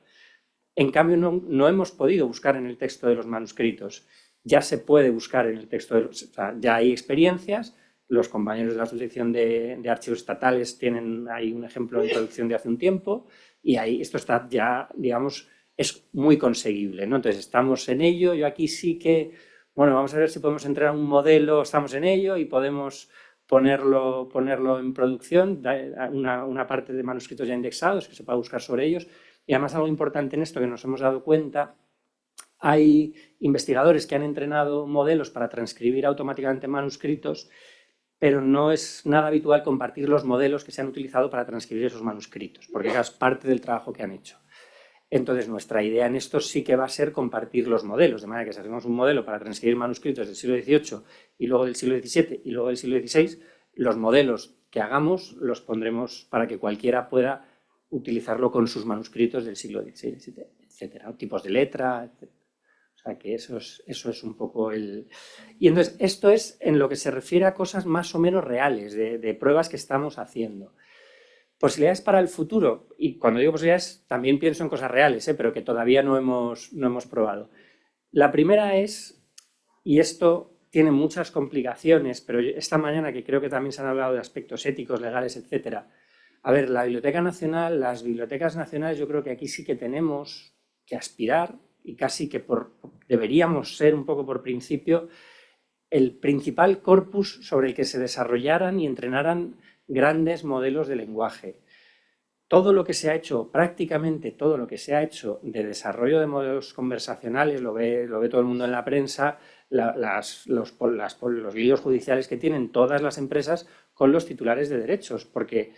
En cambio, no hemos podido buscar en el texto de los manuscritos. Ya se puede buscar en el texto o sea, ya hay experiencias. Los compañeros de la Asociación de Archivos Estatales tienen ahí un ejemplo de producción de hace un tiempo y ahí esto está ya, digamos, es muy conseguible, ¿no? Entonces, estamos en ello. Yo aquí sí que, bueno, vamos a ver si podemos entrar a un modelo, estamos en ello y podemos ponerlo en producción, una parte de manuscritos ya indexados, que se pueda buscar sobre ellos. Y además algo importante en esto que nos hemos dado cuenta, hay investigadores que han entrenado modelos para transcribir automáticamente manuscritos, pero no es nada habitual compartir los modelos que se han utilizado para transcribir esos manuscritos, porque es parte del trabajo que han hecho. Entonces, nuestra idea en esto sí que va a ser compartir los modelos, de manera que si hacemos un modelo para transcribir manuscritos del siglo XVIII y luego del siglo XVII y luego del siglo XVI, los modelos que hagamos los pondremos para que cualquiera pueda utilizarlo con sus manuscritos del siglo XVI, etcétera, o tipos de letra, etcétera. O sea que eso es un poco el... Y entonces, esto es en lo que se refiere a cosas más o menos reales, de pruebas que estamos haciendo. Posibilidades para el futuro, y cuando digo posibilidades también pienso en cosas reales, pero que todavía no hemos probado. La primera es, y esto tiene muchas complicaciones, pero esta mañana que creo que también se han hablado de aspectos éticos, legales, etcétera. A ver, la Biblioteca Nacional, las bibliotecas nacionales, yo creo que aquí sí que tenemos que aspirar y casi que deberíamos ser un poco por principio el principal corpus sobre el que se desarrollaran y entrenaran grandes modelos de lenguaje. Todo lo que se ha hecho, prácticamente todo lo que se ha hecho de desarrollo de modelos conversacionales, lo ve todo el mundo en la prensa, los líos judiciales que tienen todas las empresas con los titulares de derechos, porque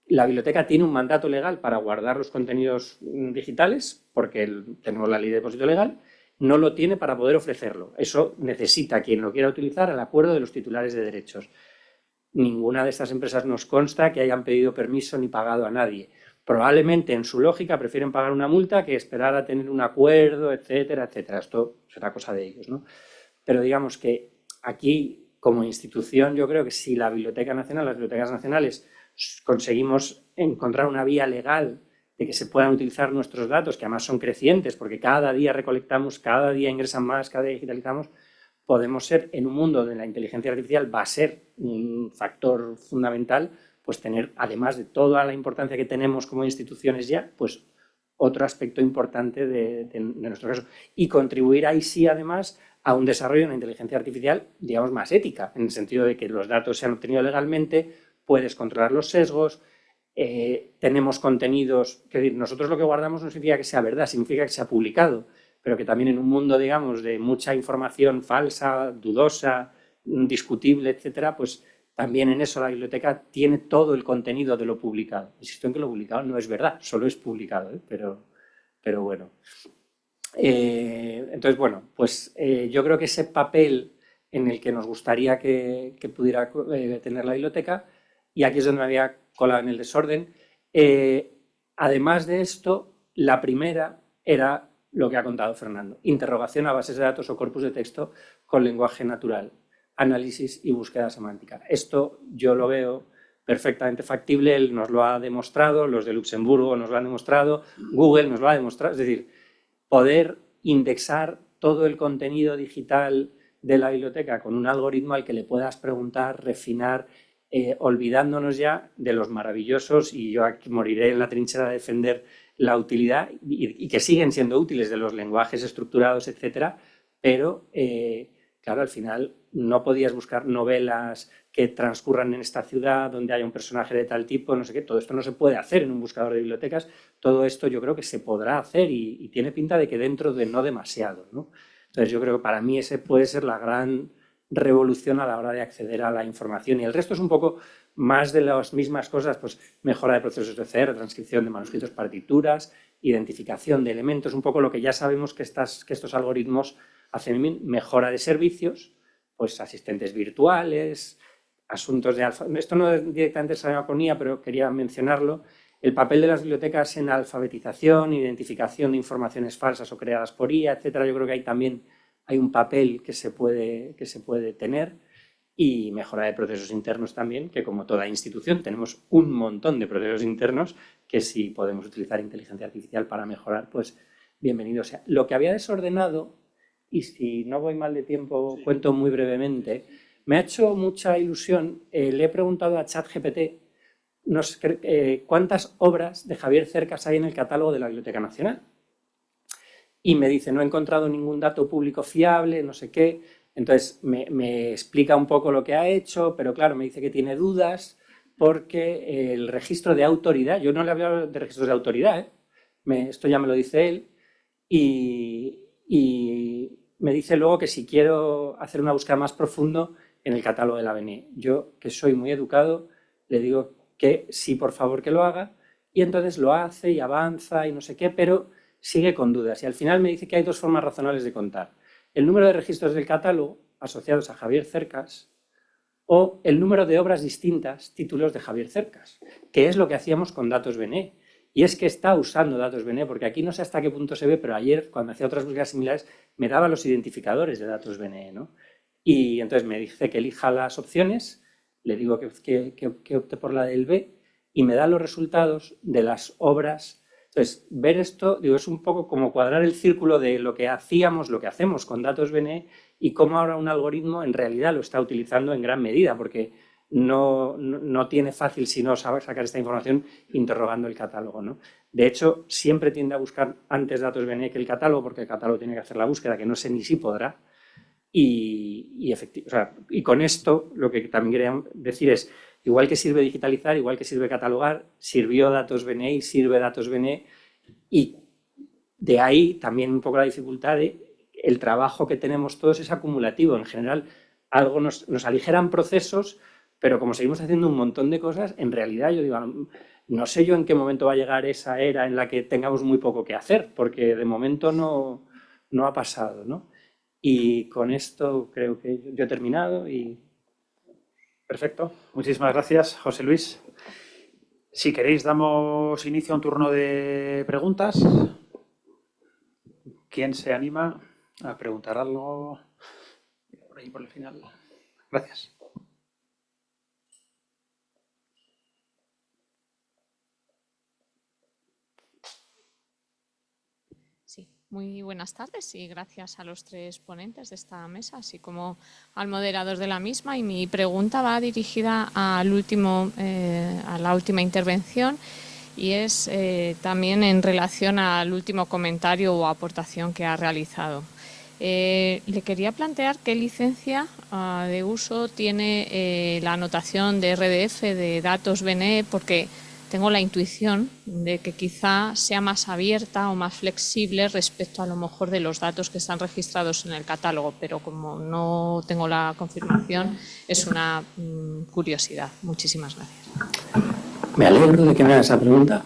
la biblioteca tiene un mandato legal para guardar los contenidos digitales, porque tenemos la ley de depósito legal, no lo tiene para poder ofrecerlo. Eso necesita, quien lo quiera utilizar, el acuerdo de los titulares de derechos. Ninguna de estas empresas nos consta que hayan pedido permiso ni pagado a nadie. Probablemente, en su lógica, prefieren pagar una multa que esperar a tener un acuerdo, etcétera, etcétera. Esto será cosa de ellos, ¿no? Pero digamos que aquí, como institución, yo creo que si la Biblioteca Nacional, las bibliotecas nacionales, conseguimos encontrar una vía legal de que se puedan utilizar nuestros datos, que además son crecientes, porque cada día recolectamos, cada día ingresan más, cada día digitalizamos, podemos ser, en un mundo donde la inteligencia artificial va a ser un factor fundamental, pues tener, además de toda la importancia que tenemos como instituciones ya, pues otro aspecto importante de nuestro caso. Y contribuir ahí sí, además, a un desarrollo de una inteligencia artificial, digamos, más ética, en el sentido de que los datos se han obtenido legalmente, puedes controlar los sesgos, tenemos contenidos, que nosotros lo que guardamos no significa que sea verdad, significa que se ha publicado, pero que también en un mundo, digamos, de mucha información falsa, dudosa, discutible, etcétera, pues también en eso la biblioteca tiene todo el contenido de lo publicado. Insisto en que lo publicado no es verdad, solo es publicado, pero bueno. Entonces, bueno, pues yo creo que ese papel en el que nos gustaría que pudiera tener la biblioteca, y aquí es donde me había colado en el desorden, además de esto, la primera era lo que ha contado Fernando, interrogación a bases de datos o corpus de texto con lenguaje natural, análisis y búsqueda semántica. Esto yo lo veo perfectamente factible, él nos lo ha demostrado, los de Luxemburgo nos lo han demostrado, Google nos lo ha demostrado, es decir, poder indexar todo el contenido digital de la biblioteca con un algoritmo al que le puedas preguntar, refinar, olvidándonos ya de los maravillosos, y yo aquí moriré en la trinchera de defender la utilidad, y que siguen siendo útiles, de los lenguajes estructurados, etcétera, pero claro, al final no podías buscar novelas que transcurran en esta ciudad, donde haya un personaje de tal tipo, no sé qué, todo esto no se puede hacer en un buscador de bibliotecas, todo esto yo creo que se podrá hacer y tiene pinta de que dentro de no demasiado, ¿no? Entonces yo creo que para mí ese puede ser la gran revolución a la hora de acceder a la información, y el resto es un poco más de las mismas cosas, pues mejora de procesos de CR, transcripción de manuscritos, partituras, identificación de elementos, un poco lo que ya sabemos que estos algoritmos hacen, mejora de servicios, pues asistentes virtuales, asuntos de esto no es directamente relacionado con IA, pero quería mencionarlo, el papel de las bibliotecas en alfabetización, identificación de informaciones falsas o creadas por IA, etcétera. Yo creo que ahí también hay un papel que se puede tener, y mejora de procesos internos también, que como toda institución tenemos un montón de procesos internos que si podemos utilizar inteligencia artificial para mejorar, pues bienvenido sea. Lo que había desordenado, y si no voy mal de tiempo, sí, cuento muy brevemente, me ha hecho mucha ilusión, le he preguntado a ChatGPT cuántas obras de Javier Cercas hay en el catálogo de la Biblioteca Nacional. Y me dice, no he encontrado ningún dato público fiable, no sé qué. Entonces me explica un poco lo que ha hecho, pero claro, me dice que tiene dudas porque el registro de autoridad, yo no le había hablado de registros de autoridad, esto ya me lo dice él, y me dice luego que si quiero hacer una búsqueda más profundo en el catálogo de la BNE. Yo, que soy muy educado, le digo que sí, por favor, que lo haga, y entonces lo hace y avanza y no sé qué, pero sigue con dudas. Y al final me dice que hay dos formas razonables de contar: el número de registros del catálogo asociados a Javier Cercas o el número de obras distintas, títulos de Javier Cercas, que es lo que hacíamos con datos BNE. Y es que está usando datos BNE, porque aquí no sé hasta qué punto se ve, pero ayer, cuando hacía otras búsquedas similares, me daba los identificadores de datos BNE, ¿no? Y entonces me dice que elija las opciones, le digo que opte por la del B, y me da los resultados de las obras. Entonces, ver esto, digo, es un poco como cuadrar el círculo de lo que hacíamos, lo que hacemos con datos BNE, y cómo ahora un algoritmo en realidad lo está utilizando en gran medida, porque no tiene fácil sino sacar esta información interrogando el catálogo, ¿no? De hecho, siempre tiende a buscar antes datos BNE que el catálogo, porque el catálogo tiene que hacer la búsqueda, que no sé ni si podrá. Y con esto lo que también quería decir es, igual que sirve digitalizar, igual que sirve catalogar, sirvió datos BNE y sirve datos BNE, y de ahí también un poco la dificultad de el trabajo que tenemos todos es acumulativo. En general, algo nos aligeran procesos, pero como seguimos haciendo un montón de cosas, en realidad yo digo, no sé yo en qué momento va a llegar esa era en la que tengamos muy poco que hacer, porque de momento no ha pasado, ¿no? Y con esto creo que yo he terminado y... Perfecto. Muchísimas gracias, José Luis. Si queréis, damos inicio a un turno de preguntas. ¿Quién se anima a preguntar algo? Por ahí, por el final. Gracias. Muy buenas tardes y gracias a los tres ponentes de esta mesa, así como al moderador de la misma. Y mi pregunta va dirigida a la última intervención y es también en relación al último comentario o aportación que ha realizado. Le quería plantear qué licencia de uso tiene la anotación de RDF de datos BNE, porque tengo la intuición de que quizá sea más abierta o más flexible respecto a lo mejor de los datos que están registrados en el catálogo, pero como no tengo la confirmación, es una curiosidad. Muchísimas gracias. Me alegro de que me haga esa pregunta,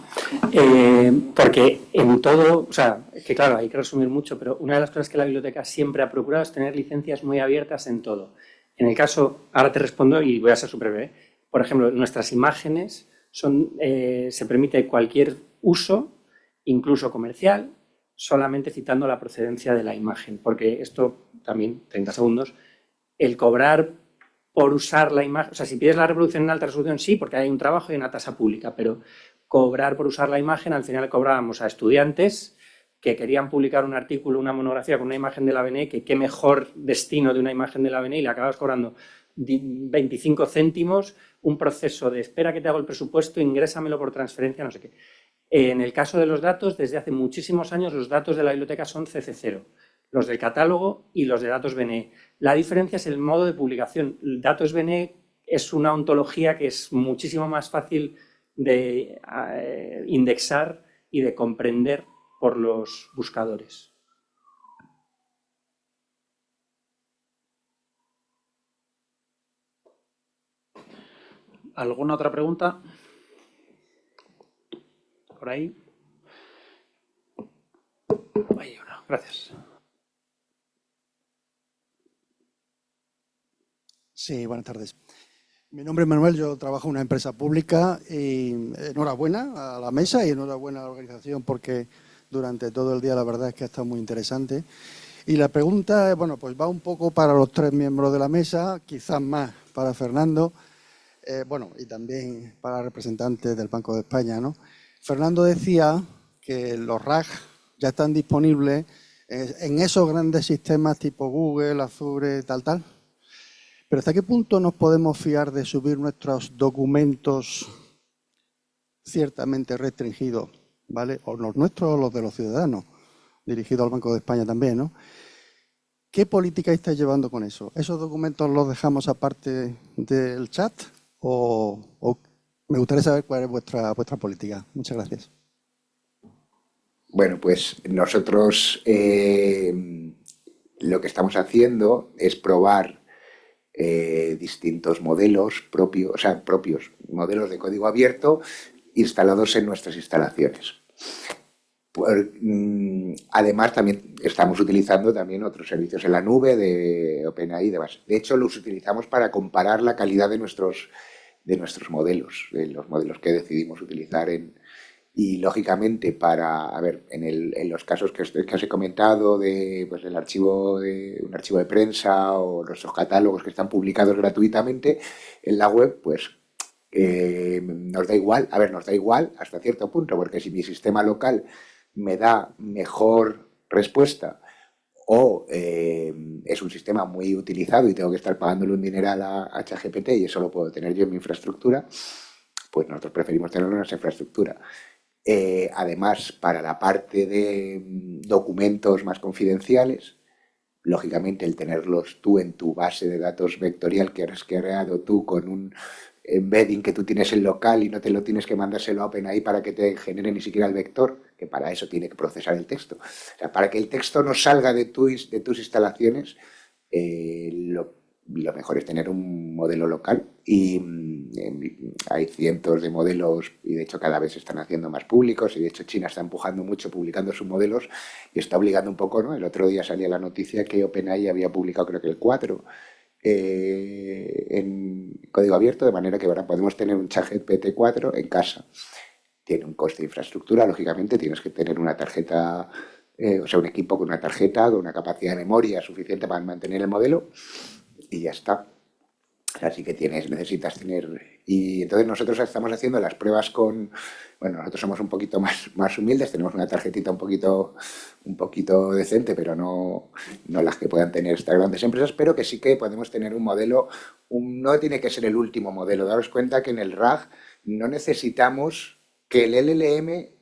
porque en todo, o sea, que claro, hay que resumir mucho, pero una de las cosas que la biblioteca siempre ha procurado es tener licencias muy abiertas en todo. En el caso, ahora te respondo y voy a ser súper breve. Por ejemplo, nuestras imágenes se permite cualquier uso, incluso comercial, solamente citando la procedencia de la imagen, porque esto también, 30 segundos, el cobrar por usar la imagen, o sea, si pides la reproducción en alta resolución, sí, porque hay un trabajo y una tasa pública, pero cobrar por usar la imagen, al final cobrábamos a estudiantes que querían publicar un artículo, una monografía con una imagen de la BNE, que qué mejor destino de una imagen de la BNE, y le acabas cobrando 25 céntimos, un proceso de espera que te hago el presupuesto, ingrésamelo por transferencia, no sé qué. En el caso de los datos, desde hace muchísimos años los datos de la biblioteca son CC0, los del catálogo y los de datos BNE. La diferencia es el modo de publicación. Datos BNE es una ontología que es muchísimo más fácil de indexar y de comprender por los buscadores. ¿Alguna otra pregunta? Por ahí. Ahí una. Gracias. Sí, buenas tardes. Mi nombre es Manuel, yo trabajo en una empresa pública y enhorabuena a la mesa y enhorabuena a la organización porque durante todo el día la verdad es que ha estado muy interesante. Y la pregunta, bueno, pues va un poco para los tres miembros de la mesa, quizás más para Fernando, bueno, y también para representantes del Banco de España, ¿no? Fernando decía que los RAG ya están disponibles en esos grandes sistemas tipo Google, Azure, tal. Pero ¿hasta qué punto nos podemos fiar de subir nuestros documentos ciertamente restringidos, ¿vale? O los nuestros o los de los ciudadanos, dirigidos al Banco de España también, ¿no? ¿Qué política estáis llevando con eso? ¿Esos documentos los dejamos aparte del chat? O me gustaría saber cuál es vuestra política. Muchas gracias. Bueno, pues nosotros lo que estamos haciendo es probar distintos modelos propios, modelos de código abierto instalados en nuestras instalaciones. Además, también estamos utilizando también otros servicios en la nube de OpenAI y demás. De hecho, los utilizamos para comparar la calidad de nuestros modelos, de los modelos que decidimos utilizar y lógicamente en los casos que os he comentado pues un archivo de prensa o nuestros catálogos que están publicados gratuitamente en la web, pues nos da igual, nos da igual hasta cierto punto, porque si mi sistema local me da mejor respuesta o es un sistema muy utilizado y tengo que estar pagándole un dineral a ChatGPT y eso lo puedo tener yo en mi infraestructura, pues nosotros preferimos tenerlo en nuestra infraestructura. Además, para la parte de documentos más confidenciales, lógicamente el tenerlos tú en tu base de datos vectorial que has creado tú con un embedding que tú tienes en local y no te lo tienes que mandárselo a OpenAI para que te genere ni siquiera el vector, que para eso tiene que procesar el texto. O sea, para que el texto no salga de tus instalaciones, lo mejor es tener un modelo local y hay cientos de modelos y de hecho cada vez se están haciendo más públicos y de hecho China está empujando mucho publicando sus modelos y está obligando un poco, ¿no? El otro día salía la noticia que OpenAI había publicado creo que el 4 en código abierto, de manera que ahora podemos tener un ChatGPT 4 en casa. Tiene un coste de infraestructura, lógicamente tienes que tener una tarjeta, un equipo con una tarjeta, con una capacidad de memoria suficiente para mantener el modelo y ya está. O sea, sí que necesitas tener... Y entonces nosotros estamos haciendo las pruebas con... Bueno, nosotros somos un poquito más humildes, tenemos una tarjetita un poquito decente, pero no las que puedan tener estas grandes empresas, pero que sí que podemos tener un modelo, no tiene que ser el último modelo. Daros cuenta que en el RAG no necesitamos que el LLM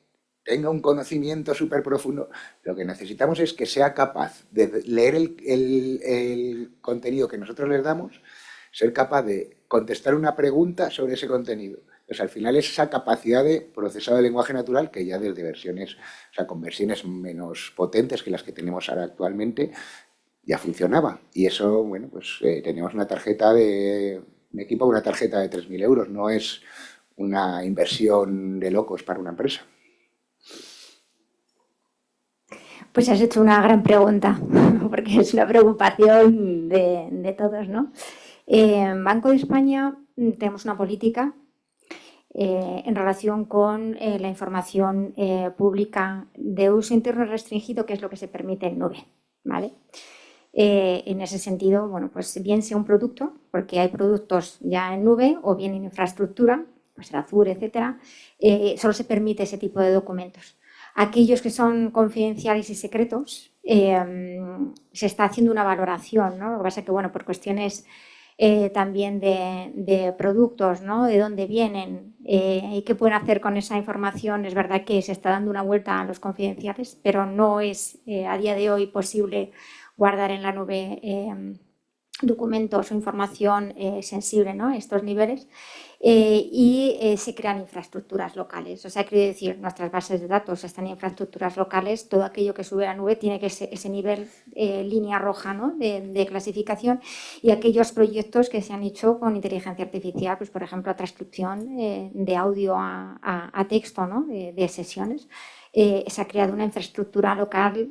tenga un conocimiento súper profundo. Lo que necesitamos es que sea capaz de leer el contenido que nosotros les damos, ser capaz de contestar una pregunta sobre ese contenido. Pues al final es esa capacidad de procesado de lenguaje natural que ya desde versiones, o sea, con versiones menos potentes que las que tenemos ahora actualmente, ya funcionaba. Y eso, bueno, pues teníamos una tarjeta un equipo, una tarjeta de 3.000 euros. No es una inversión de locos para una empresa. Pues has hecho una gran pregunta, porque es una preocupación de todos, ¿no? En Banco de España tenemos una política en relación con la información pública de uso interno restringido, que es lo que se permite en nube, ¿vale? En ese sentido, bueno, pues bien sea un producto, porque hay productos ya en nube o bien en infraestructura, pues el Azure, etcétera, solo se permite ese tipo de documentos. Aquellos que son confidenciales y secretos, se está haciendo una valoración, ¿no? Lo que pasa es que, bueno, por cuestiones también de productos, ¿no? De dónde vienen y qué pueden hacer con esa información. Es verdad que se está dando una vuelta a los confidenciales, pero no es a día de hoy posible guardar en la nube documentos o información sensible, ¿no? A estos niveles. Y se crean infraestructuras locales. O sea, quiere decir, nuestras bases de datos están en infraestructuras locales, todo aquello que sube a la nube tiene que ser ese nivel línea roja, ¿no? de clasificación, y aquellos proyectos que se han hecho con inteligencia artificial, pues por ejemplo, transcripción de audio a texto, ¿no? de sesiones. Se ha creado una infraestructura local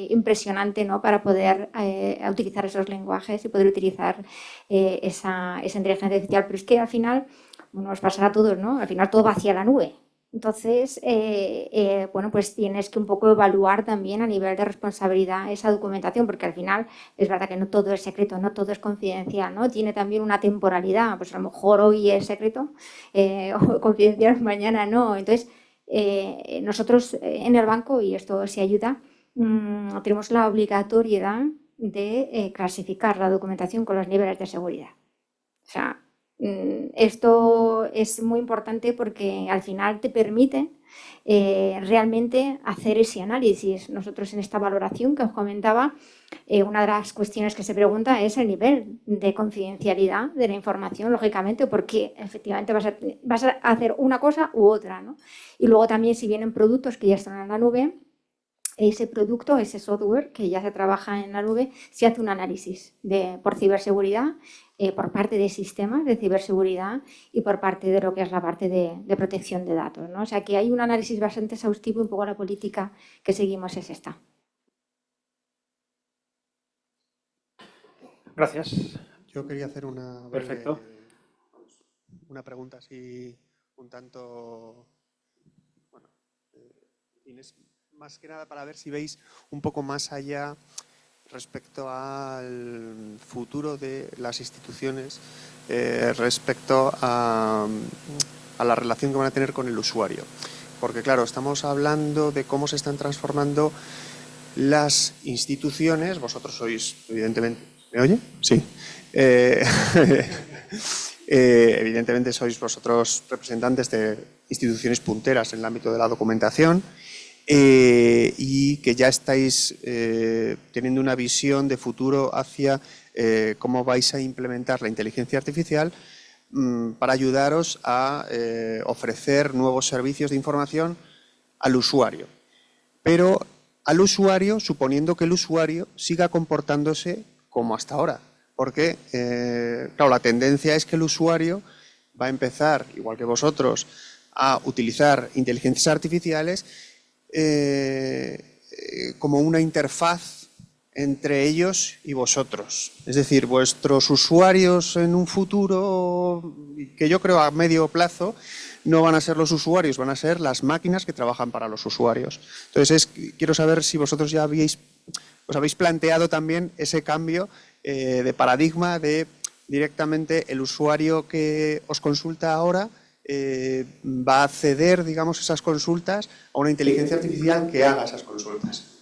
impresionante, ¿no? Para poder utilizar esos lenguajes y poder utilizar esa inteligencia artificial. Pero es que al final, bueno, nos pasará a todos, ¿no? Al final todo va hacia la nube. Entonces, bueno, pues tienes que un poco evaluar también a nivel de responsabilidad esa documentación, porque al final es verdad que no todo es secreto, no todo es confidencial, ¿no? Tiene también una temporalidad, pues a lo mejor hoy es secreto o confidencial, mañana no. Entonces, nosotros en el banco, y esto sí ayuda, tenemos la obligatoriedad de clasificar la documentación con los niveles de seguridad. O sea, esto es muy importante porque al final te permite realmente hacer ese análisis. Nosotros en esta valoración que os comentaba, una de las cuestiones que se pregunta es el nivel de confidencialidad de la información, lógicamente, porque efectivamente vas a hacer una cosa u otra, ¿no? Y luego también, si vienen productos que ya están en la nube, ese producto, ese software que ya se trabaja en la nube, se hace un análisis por ciberseguridad, por parte de sistemas de ciberseguridad y por parte de lo que es la parte de protección de datos, ¿no? O sea, que hay un análisis bastante exhaustivo y un poco la política que seguimos es esta. Gracias. Yo quería hacer una Perfecto. una pregunta así un tanto, bueno, Inés, más que nada para ver si veis un poco más allá respecto al futuro de las instituciones, respecto a la relación que van a tener con el usuario. Porque claro, estamos hablando de cómo se están transformando las instituciones. Vosotros sois, evidentemente... ¿Me oye? Sí. Evidentemente sois vosotros representantes de instituciones punteras en el ámbito de la documentación y que ya estáis teniendo una visión de futuro hacia cómo vais a implementar la inteligencia artificial para ayudaros a ofrecer nuevos servicios de información al usuario. Pero al usuario, suponiendo que el usuario siga comportándose como hasta ahora. Porque, claro, la tendencia es que el usuario va a empezar, igual que vosotros, a utilizar inteligencias artificiales como una interfaz entre ellos y vosotros. Es decir, vuestros usuarios en un futuro, que yo creo a medio plazo, no van a ser los usuarios, van a ser las máquinas que trabajan para los usuarios. Entonces, quiero saber si vosotros ya os habéis planteado también ese cambio de paradigma de directamente el usuario que os consulta ahora va a acceder, digamos, esas consultas a una inteligencia artificial que haga esas consultas.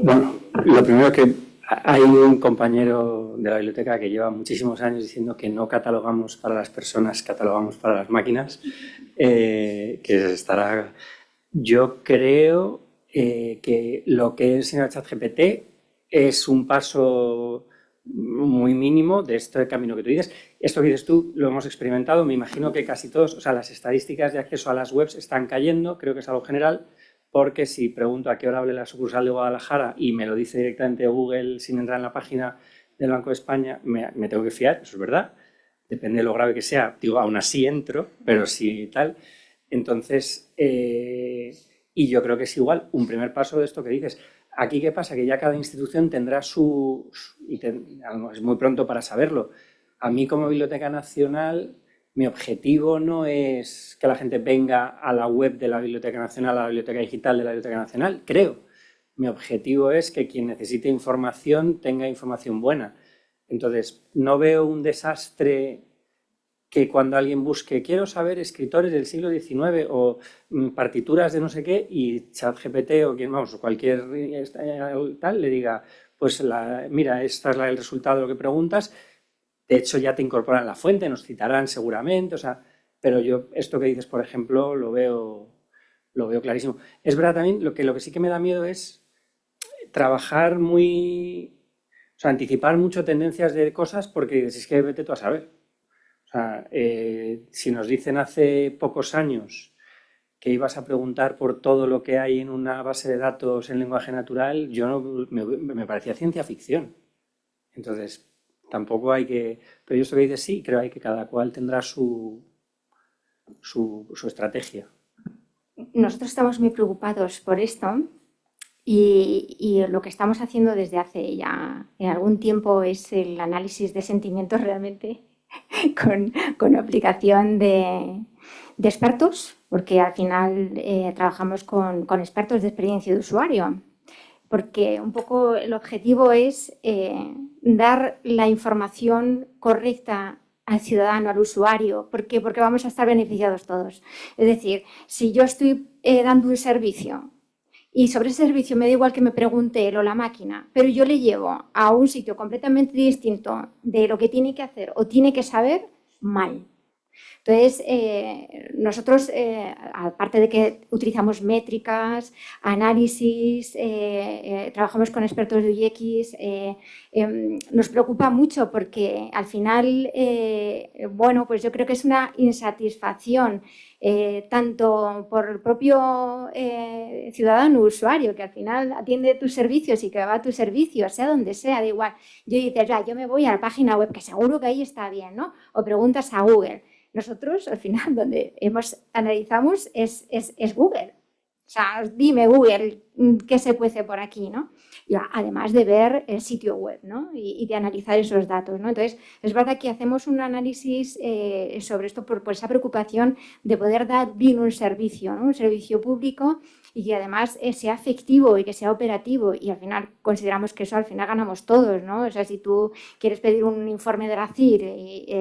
Bueno, lo primero es que hay un compañero de la biblioteca que lleva muchísimos años diciendo que no catalogamos para las personas, catalogamos para las máquinas, que estará... Yo creo que lo que enseña ChatGPT es un paso muy mínimo de este camino que tú dices. Esto que dices tú lo hemos experimentado, me imagino que casi todos, o sea, las estadísticas de acceso a las webs están cayendo, creo que es algo general, porque si pregunto a qué hora abre la sucursal de Guadalajara y me lo dice directamente Google sin entrar en la página del Banco de España, me tengo que fiar, eso es verdad, depende de lo grave que sea, digo, aún así entro, pero sí tal. Entonces, y yo creo que es igual, un primer paso de esto que dices. Aquí, ¿qué pasa? Que ya cada institución tendrá es muy pronto para saberlo. A mí, como Biblioteca Nacional, mi objetivo no es que la gente venga a la web de la Biblioteca Nacional, a la Biblioteca Digital de la Biblioteca Nacional, creo. Mi objetivo es que quien necesite información tenga información buena. Entonces, no veo un desastre que cuando alguien busque, quiero saber escritores del siglo XIX o partituras de no sé qué, y ChatGPT o quien, vamos, cualquier tal, le diga, pues mira, este es el resultado de lo que preguntas. De hecho, ya te incorporan la fuente, nos citarán seguramente, o sea, pero yo esto que dices, por ejemplo, lo veo clarísimo. Es verdad también, lo que sí que me da miedo es trabajar o sea, anticipar mucho tendencias de cosas, porque es que vete tú a saber. O sea, si nos dicen hace pocos años que ibas a preguntar por todo lo que hay en una base de datos en lenguaje natural, me parecía ciencia ficción. Entonces, tampoco hay que... Pero yo esto que dices sí, creo que cada cual tendrá su estrategia. Nosotros estamos muy preocupados por esto y lo que estamos haciendo desde hace ya algún tiempo es el análisis de sentimientos realmente con aplicación de expertos, porque al final trabajamos con expertos de experiencia de usuario, porque un poco el objetivo es dar la información correcta al ciudadano, al usuario. ¿Por qué? Porque vamos a estar beneficiados todos. Es decir, si yo estoy dando un servicio y sobre ese servicio me da igual que me pregunte él o la máquina, pero yo le llevo a un sitio completamente distinto de lo que tiene que hacer o tiene que saber, mal. Entonces, nosotros, aparte de que utilizamos métricas, análisis, trabajamos con expertos de UX, nos preocupa mucho porque al final, bueno, pues yo creo que es una insatisfacción tanto por el propio ciudadano usuario que al final atiende tus servicios y que va a tus servicios, sea donde sea, da igual. Yo dices, yo me voy a la página web, que seguro que ahí está bien, ¿no? O preguntas a Google. Nosotros, al final, donde analizamos es Google. O sea, dime Google, ¿qué se cuece por aquí, no? Y además de ver el sitio web, ¿no? Y de analizar esos datos, ¿no? Entonces, es verdad que hacemos un análisis sobre esto por esa preocupación de poder dar bien un servicio, ¿no? Un servicio público y que además sea efectivo y que sea operativo, y al final consideramos que eso al final ganamos todos, ¿no? O sea, si tú quieres pedir un informe de la CIR y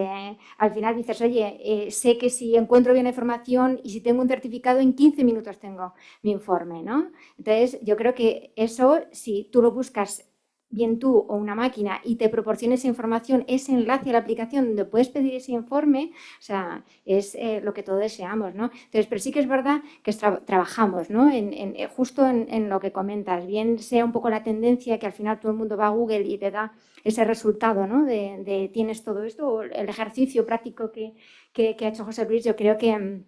al final dices, oye, sé que si encuentro bien la información y si tengo un certificado, en 15 minutos tengo mi informe, ¿no? Entonces, yo creo que eso, si tú lo buscas bien tú o una máquina y te proporciona esa información, ese enlace a la aplicación donde puedes pedir ese informe, o sea, es lo que todos deseamos, ¿no? Entonces, pero sí que es verdad que trabajamos, ¿no? Justo en lo que comentas, bien sea un poco la tendencia que al final todo el mundo va a Google y te da ese resultado, ¿no? De tienes todo esto, o el ejercicio práctico que ha hecho José Luis. Yo creo que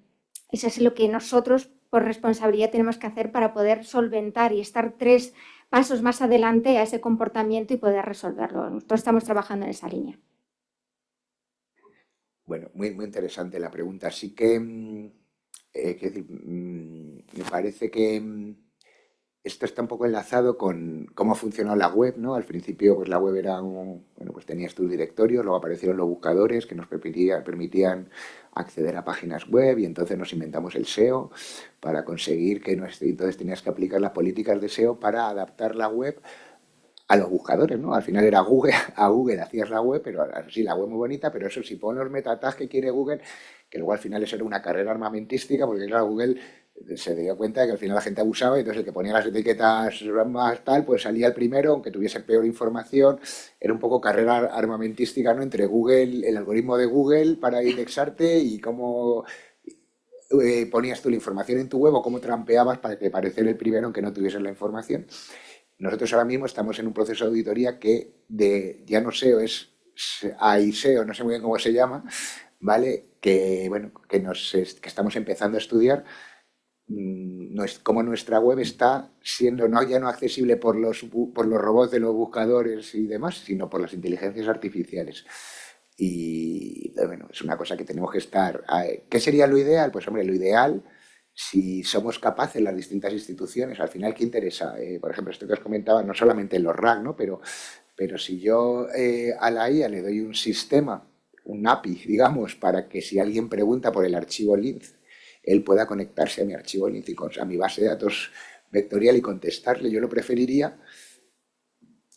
eso es lo que nosotros por responsabilidad tenemos que hacer para poder solventar y estar 3 pasos más adelante a ese comportamiento y poder resolverlo. Nosotros estamos trabajando en esa línea. Bueno, muy, muy interesante la pregunta. Así que, me parece que esto está un poco enlazado con cómo ha funcionado la web, ¿no? Al principio, pues la web era bueno, pues tenías tu directorio, luego aparecieron los buscadores que nos permitían acceder a páginas web, y entonces nos inventamos el SEO para conseguir que entonces tenías que aplicar las políticas de SEO para adaptar la web a los buscadores, ¿no? Al final era Google, a Google hacías la web, pero sí, la web muy bonita, pero eso sí, pon los metatags que quiere Google, que luego al final eso era una carrera armamentística, porque claro, Google se dio cuenta de que al final la gente abusaba y entonces el que ponía las etiquetas más tal, pues salía el primero, aunque tuviese peor información. Era un poco carrera armamentística, ¿no? Entre Google, el algoritmo de Google para indexarte y cómo ponías tú la información en tu web o cómo trampeabas para que pareciera el primero aunque no tuvieses la información. Nosotros ahora mismo estamos en un proceso de auditoría que ya no SEO, es AISEO, no sé muy bien cómo se llama, ¿vale? Que, bueno, que estamos empezando a estudiar cómo nuestra web está siendo ya no accesible por los robots de los buscadores y demás, sino por las inteligencias artificiales. Y bueno, es una cosa que tenemos que estar... ¿Qué sería lo ideal? Pues hombre, lo ideal, si somos capaces, las distintas instituciones, al final, ¿qué interesa? Por ejemplo, esto que os comentaba, no solamente en los RAG, ¿no? Pero si yo a la IA le doy un sistema, un API, digamos, para que si alguien pregunta por el archivo LINZ, él pueda conectarse a mi archivo LINZ y a mi base de datos vectorial y contestarle, yo lo preferiría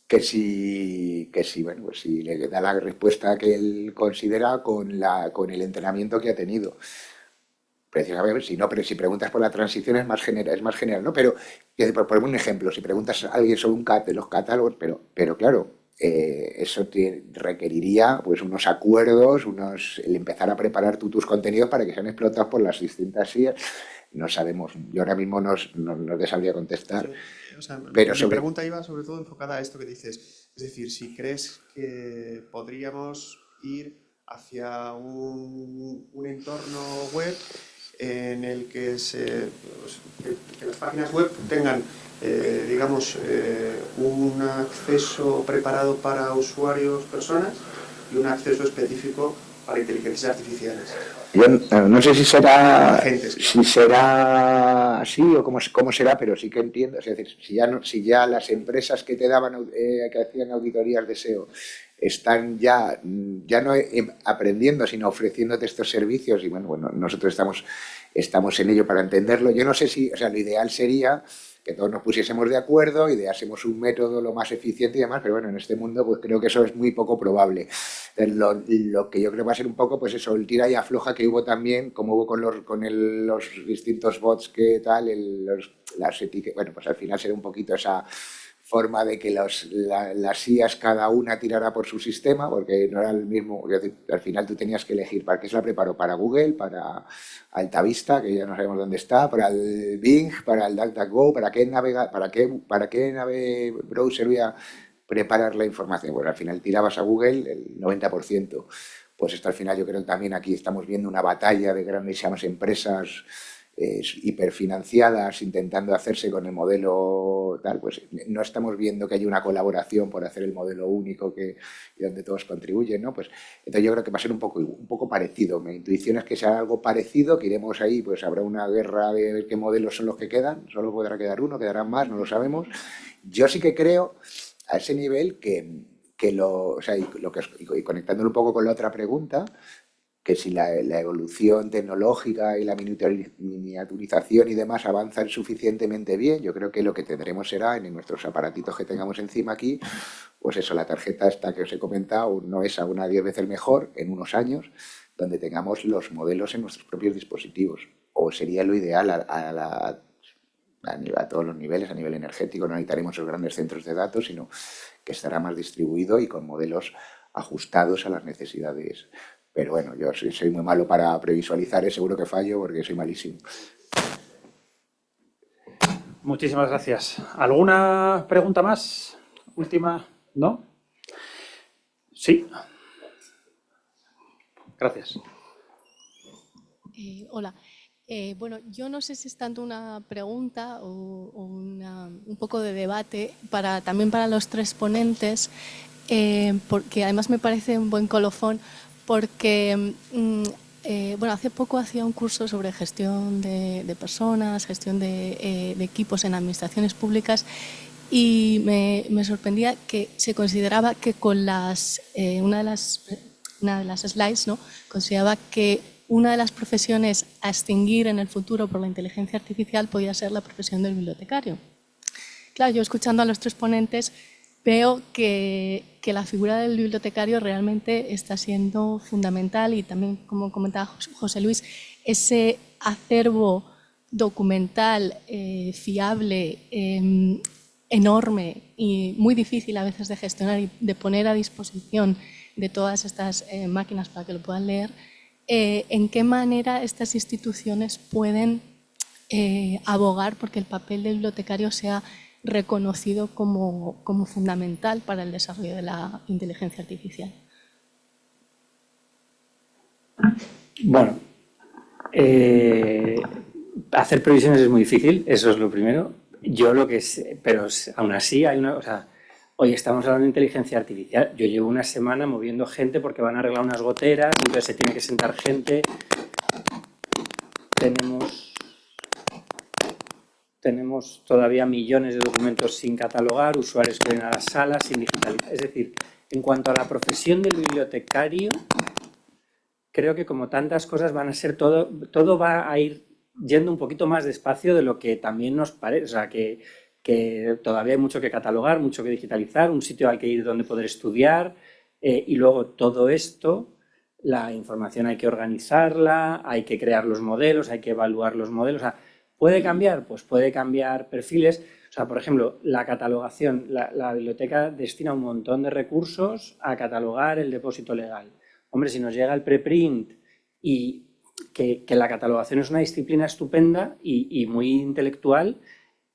que si bueno, pues si le da la respuesta que él considera con el entrenamiento que ha tenido. Precisamente, si preguntas por la transición es más general, ¿no? Pero, por poner un ejemplo, si preguntas a alguien sobre un de los catálogos, pero claro, eso requeriría pues unos acuerdos, el empezar a preparar tus contenidos para que sean explotados por las distintas IAs. No sabemos, yo ahora mismo no te sabría contestar. Sí, o sea, pero mi pregunta iba sobre todo enfocada a esto que dices, es decir, si crees que podríamos ir hacia un entorno web en el que las páginas web tengan, digamos, un acceso preparado para usuarios, personas, y un acceso específico para inteligencias artificiales. Yo no sé si será Agentes, si será así o cómo será, pero sí que entiendo. Es decir, si ya las empresas que te daban, que hacían auditorías de SEO, están ya no aprendiendo, sino ofreciéndote estos servicios, y bueno, nosotros estamos en ello para entenderlo. Yo no sé si, o sea, lo ideal sería que todos nos pusiésemos de acuerdo, ideásemos un método lo más eficiente y demás, pero bueno, en este mundo pues creo que eso es muy poco probable. Lo que yo creo va a ser un poco, pues eso, el tira y afloja que hubo también, como hubo con los distintos bots que tal, las etiquetas, bueno, pues al final será un poquito esa forma de que las IAs cada una tirara por su sistema, porque no era el mismo, al final tú tenías que elegir para qué se la preparó, para Google, para Altavista, que ya no sabemos dónde está, para el Bing, para el DuckDuckGo, para qué browser voy a preparar la información. Bueno, al final tirabas a Google el 90%. Pues esto al final yo creo que también aquí estamos viendo una batalla de grandísimas empresas hiperfinanciadas intentando hacerse con el modelo tal, pues no estamos viendo que haya una colaboración por hacer el modelo único y donde todos contribuyen, ¿no? Pues entonces yo creo que va a ser un poco parecido. Mi intuición es que sea algo parecido, que iremos ahí, pues habrá una guerra de ver qué modelos son los que quedan, solo podrá quedar uno, quedarán más, no lo sabemos. Yo sí que creo a ese nivel y conectándolo un poco con la otra pregunta, que si la evolución tecnológica y la miniaturización y demás avanzan suficientemente bien, yo creo que lo que tendremos será en nuestros aparatitos que tengamos encima aquí, pues eso, la tarjeta esta que os he comentado, no es a una 10 veces mejor en unos años, donde tengamos los modelos en nuestros propios dispositivos. O sería lo ideal a todos los niveles, a nivel energético, no necesitaremos esos grandes centros de datos, sino que estará más distribuido y con modelos ajustados a las necesidades. Pero bueno, yo soy muy malo para previsualizar, seguro que fallo porque soy malísimo. Muchísimas gracias. ¿Alguna pregunta más? Última, ¿no? Sí. Gracias. Hola. Bueno, yo no sé si es tanto una pregunta o un poco de debate también para los tres ponentes, porque además me parece un buen colofón, porque bueno, hace poco hacía un curso sobre gestión de personas, gestión de equipos en administraciones públicas, y me sorprendía que se consideraba que con una de las slides, ¿no?, consideraba que una de las profesiones a extinguir en el futuro por la inteligencia artificial podía ser la profesión del bibliotecario. Claro, yo escuchando a los tres ponentes veo que la figura del bibliotecario realmente está siendo fundamental y también, como comentaba José Luis, ese acervo documental fiable, enorme y muy difícil a veces de gestionar y de poner a disposición de todas estas máquinas para que lo puedan leer, ¿en qué manera estas instituciones pueden abogar porque el papel del bibliotecario sea reconocido como fundamental para el desarrollo de la inteligencia artificial? Bueno, hacer previsiones es muy difícil, eso es lo primero. Yo lo que sé, pero aún así hay una... O sea, hoy estamos hablando de inteligencia artificial. Yo llevo una semana moviendo gente porque van a arreglar unas goteras, entonces se tiene que sentar gente. Tenemos todavía millones de documentos sin catalogar, usuarios que vienen a las salas sin digitalizar. Es decir, en cuanto a la profesión del bibliotecario, creo que como tantas cosas van a ser todo va a ir yendo un poquito más despacio de lo que también nos parece. O sea, que todavía hay mucho que catalogar, mucho que digitalizar, un sitio al que ir donde poder estudiar y luego todo esto, la información hay que organizarla, hay que crear los modelos, hay que evaluar los modelos. O sea, ¿puede cambiar? Pues puede cambiar perfiles. O sea, por ejemplo, la catalogación. La biblioteca destina un montón de recursos a catalogar el depósito legal. Hombre, si nos llega el preprint y que la catalogación es una disciplina estupenda y muy intelectual,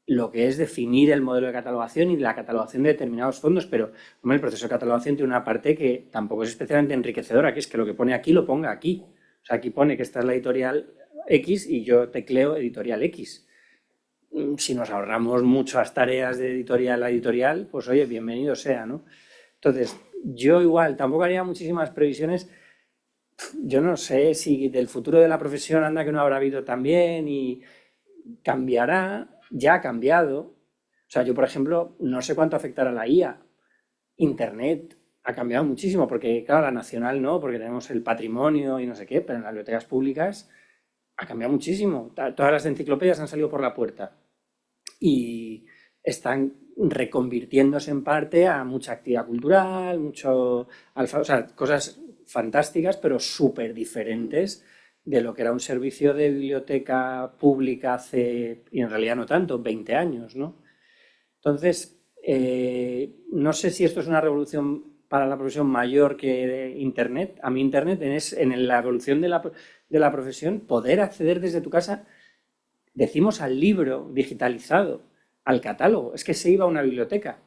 lo que es definir el modelo de catalogación y la catalogación de determinados fondos, pero hombre, el proceso de catalogación tiene una parte que tampoco es especialmente enriquecedora, que es que lo que pone aquí lo ponga aquí. O sea, aquí pone que esta es la editorial X y yo tecleo editorial X. Si nos ahorramos muchas tareas de editorial a editorial, pues oye, bienvenido sea, ¿no? Entonces, yo igual tampoco haría muchísimas previsiones. Yo no sé si del futuro de la profesión anda que no habrá habido también y cambiará, ya ha cambiado. O sea, yo, por ejemplo, no sé cuánto afectará la IA. Internet ha cambiado muchísimo, porque claro, la nacional no, porque tenemos el patrimonio y no sé qué, pero en las bibliotecas públicas ha cambiado muchísimo. Todas las enciclopedias han salido por la puerta y están reconvirtiéndose en parte a mucha actividad cultural, o sea, cosas fantásticas, pero súper diferentes de lo que era un servicio de biblioteca pública hace, y en realidad no tanto, 20 años, ¿no? Entonces, no sé si esto es una revolución para la profesión mayor que Internet. A mí Internet es en la evolución de la profesión, poder acceder desde tu casa, decimos al libro digitalizado, al catálogo. Es que se iba a una biblioteca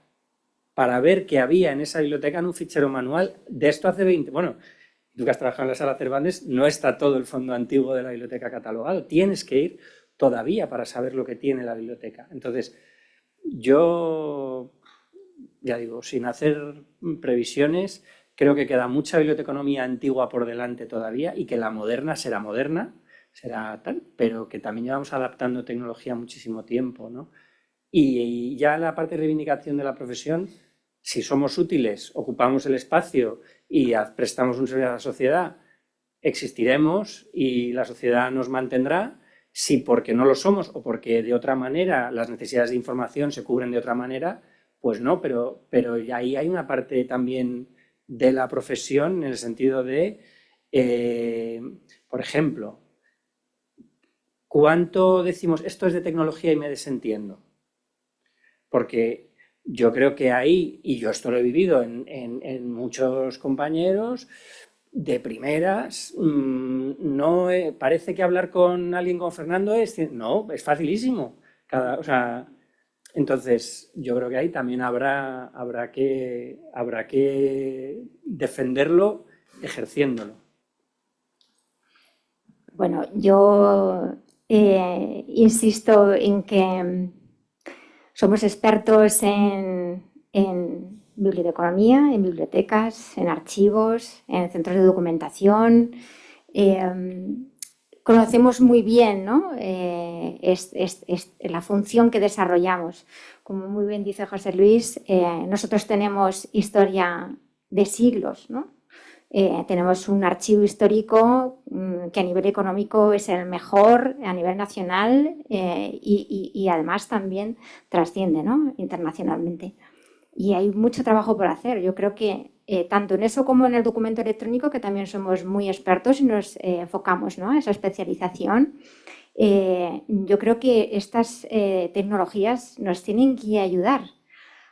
para ver qué había en esa biblioteca en un fichero manual. De esto hace 20... Bueno, tú que has trabajado en la Sala Cervantes, no está todo el fondo antiguo de la biblioteca catalogado. Tienes que ir todavía para saber lo que tiene la biblioteca. Entonces, yo, ya digo, sin hacer previsiones, creo que queda mucha biblioteconomía antigua por delante todavía y que la moderna, será tal, pero que también llevamos adaptando tecnología muchísimo tiempo, ¿no? Y ya la parte de reivindicación de la profesión, si somos útiles, ocupamos el espacio y prestamos un servicio a la sociedad, existiremos y la sociedad nos mantendrá. Si porque no lo somos o porque de otra manera las necesidades de información se cubren de otra manera, pues no, pero ahí hay una parte también de la profesión en el sentido de, por ejemplo, ¿cuánto decimos esto es de tecnología y me desentiendo? Porque yo creo que ahí, y yo esto lo he vivido en muchos compañeros, de primeras, no parece que hablar con alguien como Fernando es facilísimo. O sea, entonces, yo creo que ahí también habrá que defenderlo ejerciéndolo. Bueno, yo insisto en que somos expertos en biblioteconomía, en bibliotecas, en archivos, en centros de documentación. Conocemos muy bien, ¿no? La función que desarrollamos. Como muy bien dice José Luis, nosotros tenemos historia de siglos, ¿no? Tenemos un archivo histórico que a nivel económico es el mejor a nivel nacional y además también trasciende, ¿no? Internacionalmente. y hay mucho trabajo por hacer. Yo creo que tanto en eso como en el documento electrónico, que también somos muy expertos y nos enfocamos, ¿no?, a esa especialización, yo creo que estas tecnologías nos tienen que ayudar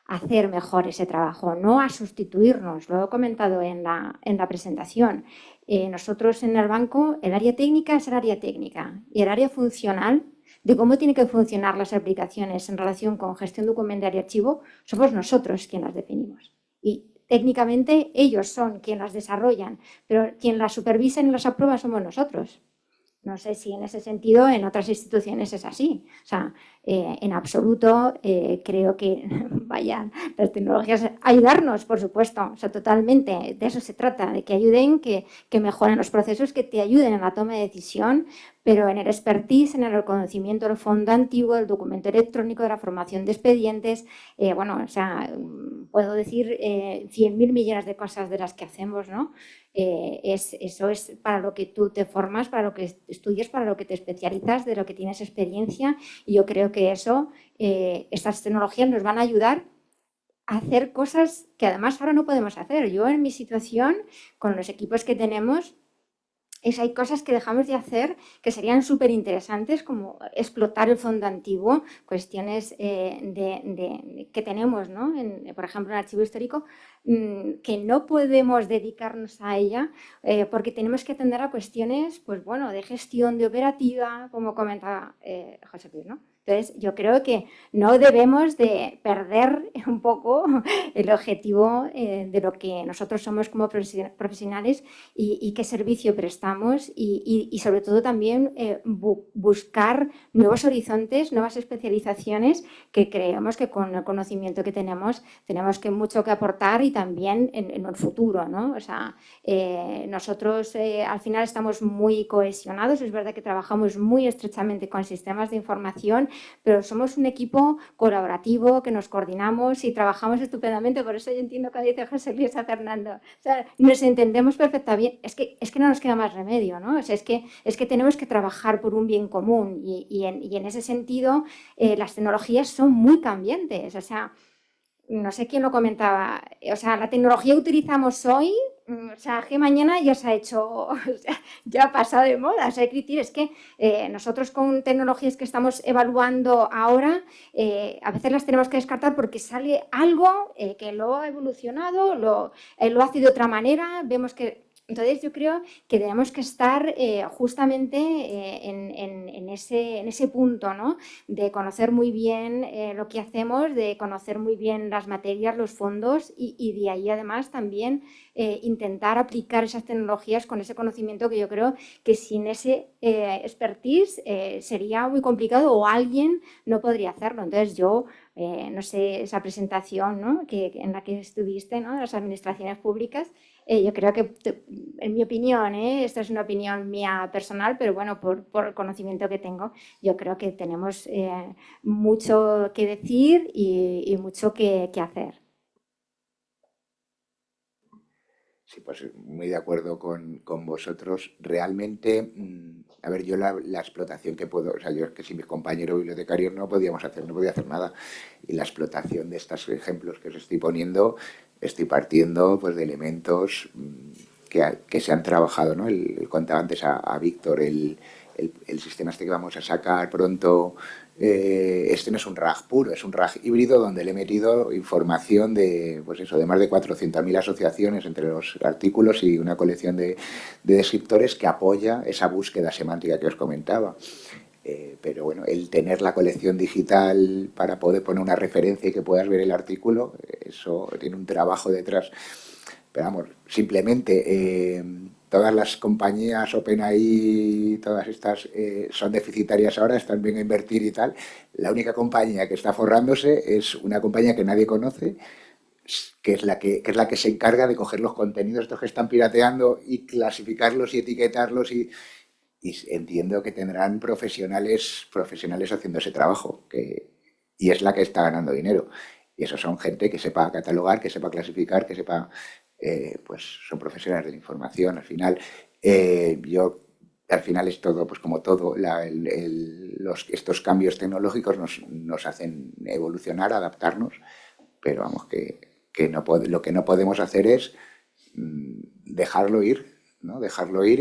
a hacer mejor ese trabajo, no a sustituirnos. Lo he comentado en la presentación. Nosotros en el banco, el área técnica es el área técnica y el área funcional de cómo tienen que funcionar las aplicaciones en relación con gestión documentaria y archivo, somos nosotros quienes las definimos. Y técnicamente ellos son quienes las desarrollan, pero quien las supervisa y las aprueba somos nosotros. No sé si en ese sentido en otras instituciones es así. O sea, en absoluto creo que vayan las tecnologías a ayudarnos, por supuesto. O sea, totalmente. De eso se trata, de que ayuden, que mejoren los procesos, que te ayuden en la toma de decisión, pero en el expertise, en el reconocimiento del fondo antiguo, del documento electrónico, de la formación de expedientes. Bueno, o sea, puedo decir 100.000 millones de cosas de las que hacemos, ¿no? Eso es para lo que tú te formas, para lo que estudias, para lo que te especializas, de lo que tienes experiencia, y yo creo que eso, estas tecnologías nos van a ayudar a hacer cosas que además ahora no podemos hacer. Yo en mi situación, con los equipos que tenemos, hay cosas que dejamos de hacer que serían súper interesantes, como explotar el fondo antiguo, cuestiones que tenemos, ¿no? Por ejemplo, en el archivo histórico, que no podemos dedicarnos a ella porque tenemos que atender a cuestiones, pues bueno, de gestión, de operativa, como comentaba José Luis, ¿no? Entonces, yo creo que no debemos de perder un poco el objetivo de lo que nosotros somos como profesionales y qué servicio prestamos y sobre todo también buscar nuevos horizontes, nuevas especializaciones que creemos que con el conocimiento que tenemos mucho que aportar y también en el futuro, ¿no? O sea, nosotros al final estamos muy cohesionados, es verdad que trabajamos muy estrechamente con sistemas de información, pero somos un equipo colaborativo, que nos coordinamos y trabajamos estupendamente. Por eso yo entiendo cuando dice José Luis a Fernando, o sea, nos entendemos perfectamente. Es que no nos queda más remedio, ¿no? O sea, es que tenemos que trabajar por un bien común y en ese sentido las tecnologías son muy cambiantes. O sea, no sé quién lo comentaba, o sea, la tecnología que utilizamos hoy, o sea, que mañana ya se ha hecho, o sea, ya ha pasado de moda. O sea, hay que decir, es que nosotros con tecnologías que estamos evaluando ahora, a veces las tenemos que descartar porque sale algo que lo ha evolucionado, lo hace de otra manera, vemos que... Entonces yo creo que tenemos que estar justamente en ese punto, ¿no? De conocer muy bien lo que hacemos, de conocer muy bien las materias, los fondos y de ahí además también intentar aplicar esas tecnologías con ese conocimiento que yo creo que sin ese expertise sería muy complicado o alguien no podría hacerlo. Entonces yo, no sé, esa presentación, ¿no?, en la que estuviste, ¿no?, de las administraciones públicas, yo creo que, en mi opinión, esta es una opinión mía personal, pero bueno, por el conocimiento que tengo, yo creo que tenemos mucho que decir y mucho que hacer. Sí, pues muy de acuerdo con vosotros. Realmente, a ver, yo la explotación que puedo, o sea, yo es que si mis compañeros bibliotecarios no podía hacer nada. Y la explotación de estos ejemplos que os estoy poniendo, estoy partiendo pues de elementos que se han trabajado, ¿no? Contaba antes a Víctor, el sistema este que vamos a sacar pronto, este no es un RAG puro, es un RAG híbrido donde le he metido información de, pues eso, de más de 400.000 asociaciones entre los artículos y una colección de descriptores que apoya esa búsqueda semántica que os comentaba. Pero bueno, el tener la colección digital para poder poner una referencia y que puedas ver el artículo, eso tiene un trabajo detrás. Pero vamos, simplemente todas las compañías OpenAI, todas estas son deficitarias ahora, están bien a invertir y tal. La única compañía que está forrándose es una compañía que nadie conoce, que es la que se encarga de coger los contenidos estos que están pirateando y clasificarlos y etiquetarlos y entiendo que tendrán profesionales haciendo ese trabajo y es la que está ganando dinero. Y esos son gente que sepa catalogar, que sepa clasificar, que sepa... pues son profesionales de la información. Al final, al final es todo, pues como todo, estos cambios tecnológicos nos hacen evolucionar, adaptarnos, pero vamos, que no lo que no podemos hacer es dejarlo ir, ¿no? Dejarlo ir